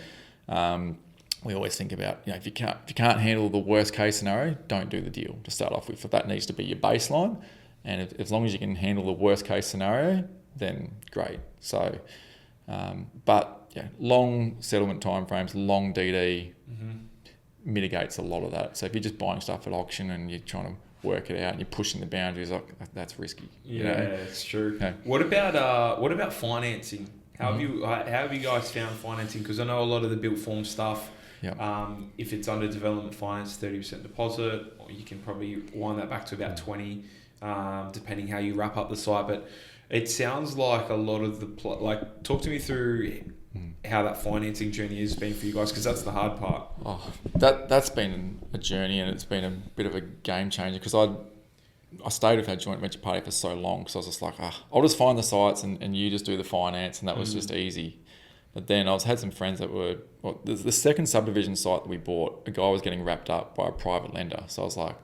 We always think about, if you can't handle the worst case scenario, don't do the deal to start off with. But that needs to be your baseline. And as long as you can handle the worst case scenario, then great. So, long settlement timeframes, long DD mitigates a lot of that. So if you're just buying stuff at auction and you're trying to work it out and you're pushing the boundaries, that's risky.
It's true.
Yeah.
What about financing? How have you guys found financing? Because I know a lot of the built form stuff, If it's under development finance, 30% deposit, or you can probably wind that back to about 20, depending how you wrap up the site. But it sounds like a lot of talk to me through how that financing journey has been for you guys, because that's the hard part.
That's been a journey, and it's been a bit of a game changer, because I stayed with our joint venture party for so long, because I was just like, I'll just find the sites and you just do the finance, and that was just easy. But then I had some friends that were, the second subdivision site that we bought, a guy was getting wrapped up by a private lender. So I was like,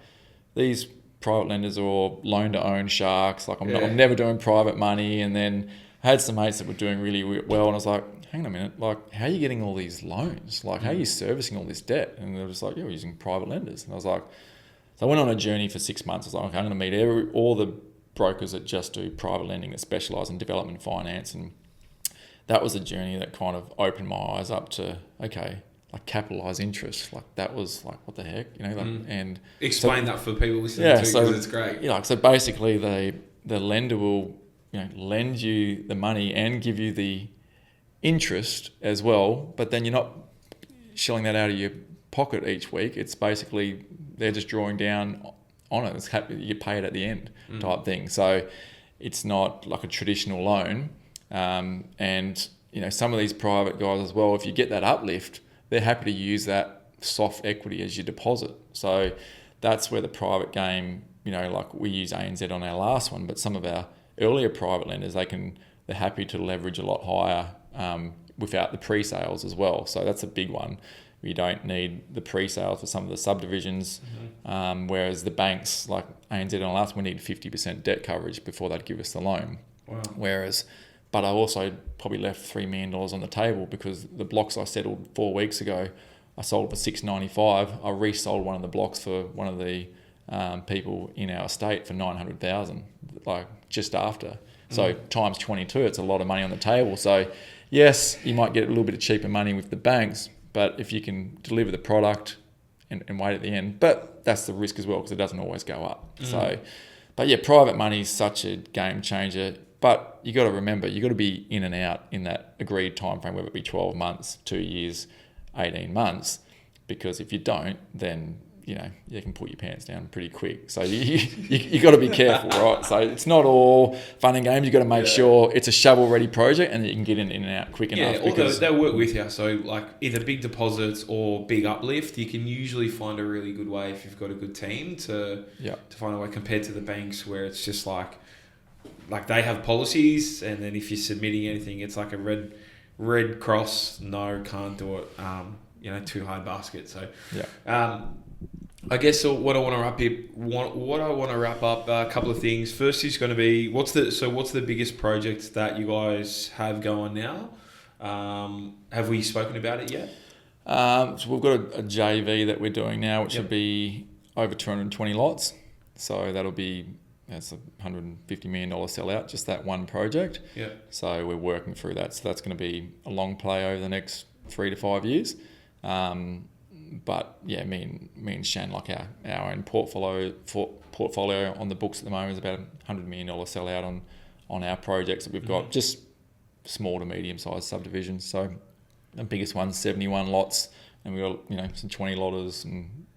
these private lenders are all loan to own sharks. Like I'm never doing private money. And then I had some mates that were doing really well, and I was like, hang on a minute, like, how are you getting all these loans? Like, how are you servicing all this debt? And they were just like, we're using private lenders. And I was like, so I went on a journey for 6 months. I was like, okay, I'm going to meet all the brokers that just do private lending, that specialise in development finance. And that was a journey that kind of opened my eyes up to, okay, like capitalised interest. Like, that was like, what the heck, and
explain that for people listening to, because it's great.
Yeah, so basically the lender will, lend you the money and give you the interest as well, but then you're not shelling that out of your pocket each week. It's basically, they're just drawing down on it. It's you pay it at the end type thing. So it's not like a traditional loan. And some of these private guys as well, if you get that uplift, they're happy to use that soft equity as your deposit. So that's where the private game, like we use ANZ on our last one, but some of our earlier private lenders, they're happy to leverage a lot higher without the pre-sales as well. So that's a big one. You don't need the pre-sales for some of the subdivisions, whereas the banks, like ANZ on last, we need 50% debt coverage before they'd give us the loan.
Wow.
But I also probably left $3 million on the table, because the blocks I settled 4 weeks ago, I sold for $695. I resold one of the blocks for one of the people in our estate for $900,000, like just after. So times 22, it's a lot of money on the table. So yes, you might get a little bit of cheaper money with the banks, but if you can deliver the product and wait at the end, but that's the risk as well, because it doesn't always go up. So, but yeah, private money is such a game changer. But you got to remember, you got to be in and out in that agreed time frame, whether it be 12 months, 2 years, 18 months, because if you don't, then you can put your pants down pretty quick. So you got to be careful, right? So it's not all fun and games. You got to make sure it's a shovel-ready project and that you can get in and out quick enough.
Because they'll work with you. So like either big deposits or big uplift, you can usually find a really good way if you've got a good team to find a way, compared to the banks where it's just like they have policies, and then if you're submitting anything, it's like a red cross, no, can't do it. Too high basket. So I guess what I want to wrap up, a couple of things. First is going to be what's the biggest project that you guys have going now? Have we spoken about it yet?
So we've got a JV that we're doing now, which will be over 220 lots. So that's a $150 million sellout, just that one project.
Yeah.
So we're working through that. So that's going to be a long play over the next 3 to 5 years. But yeah, me and Shan, like our own portfolio on the books at the moment is about a $100 million sellout on our projects that we've got, just small to medium sized subdivisions. So the biggest one's 71 lots, and we've got some 20 lotters and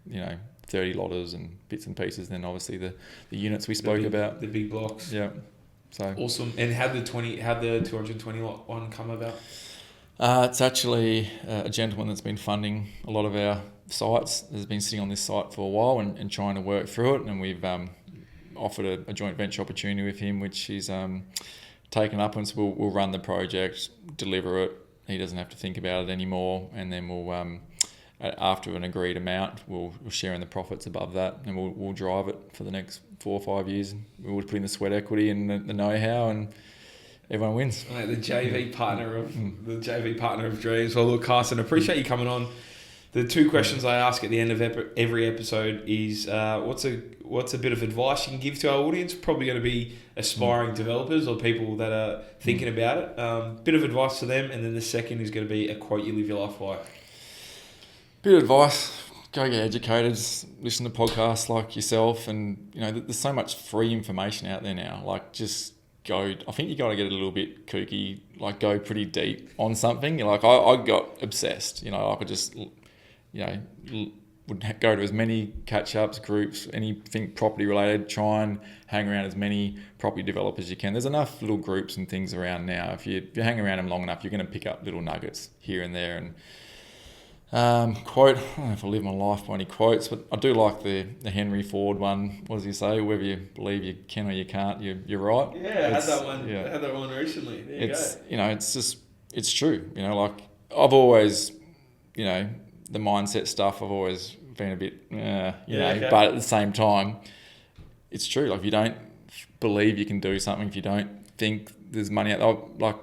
30 lotters and bits and pieces. Then obviously the units we spoke about,
the big blocks.
Yeah. So
awesome. And how the 220 lot one come about?
It's actually a gentleman that's been funding a lot of our sites. Has been sitting on this site for a while and trying to work through it. And we've offered a joint venture opportunity with him, which he's taken up, and so we'll run the project, deliver it. He doesn't have to think about it anymore, and then we'll after an agreed amount, we'll share in the profits above that, and we'll drive it for the next 4 or 5 years. We'll put in the sweat equity and the know-how, and everyone wins.
The JV partner of dreams. Well, look, Carson, appreciate you coming on. The 2 questions I ask at the end of every episode is what's a bit of advice you can give to our audience? Probably going to be aspiring developers or people that are thinking about it. Bit of advice to them, and then the second is going to be a quote you live your life by.
Bit of advice: go get educated, listen to podcasts like yourself, and there's so much free information out there now. Like, just go. I think you got to get a little bit kooky, like go pretty deep on something. Like I got obsessed. I could just would go to as many catch-ups, groups, anything property related, try and hang around as many property developers as you can. There's enough little groups and things around now. If you hang around them long enough, you're going to pick up little nuggets here and there. And quote, I don't know if I live my life by any quotes, but I do like the Henry Ford one. What does he say? Whether you believe you can or you can't, you're right.
Yeah, I had that one. I had that one recently. There you go.
It's true. Like I've always, the mindset stuff, I've always been a bit, okay. But at the same time, it's true. Like if you don't believe you can do something, if you don't think there's money out there, like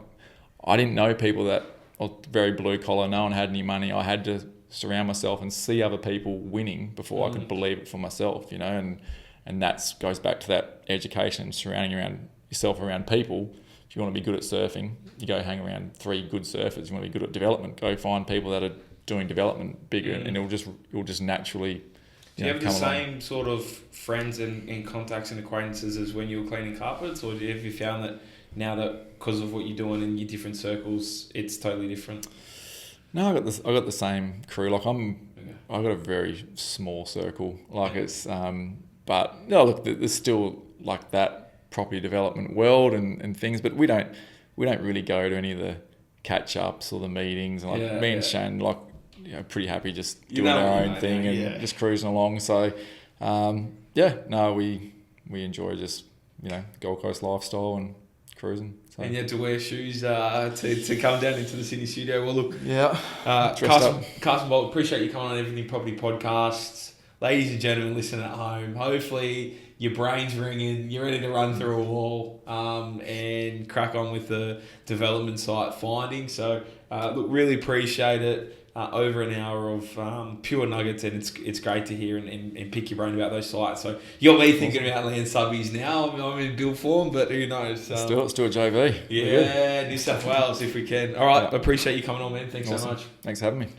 I didn't know people that are very blue collar, no one had any money. I had to surround myself and see other people winning before I could believe it for myself, and that goes back to that education, surrounding yourself around people. If you want to be good at surfing, you go hang around 3 good surfers. You want to be good at development, go find people that are doing development bigger, and it'll just naturally.
Do you have the same sort of friends and contacts and acquaintances as when you were cleaning carpets, or have you found that now that because of what you're doing in your different circles, it's totally different?
No, I got the same crew. Like I got a very small circle. Like it's but no, look, there's still like that property development world and things, but we don't really go to any of the catch ups or the meetings. And like me and Shane, like pretty happy just doing our own thing and just cruising along. So we enjoy just Gold Coast lifestyle and cruising. So.
And you had to wear shoes to come down into the Sydney studio. Well, look, Carson Bolt, appreciate you coming on Everything Property Podcasts. Ladies and gentlemen, listen at home. Hopefully your brain's ringing, you're ready to run through a wall and crack on with the development site finding. So, look, really appreciate it. Over an hour of pure nuggets, and it's great to hear and pick your brain about those sites. So you got me thinking about land subbies now. I'm in build form, but who knows?
Let's do it, JV.
Yeah, New South Wales if we can. All right, appreciate you coming on, man. Thanks so much.
Thanks for having me.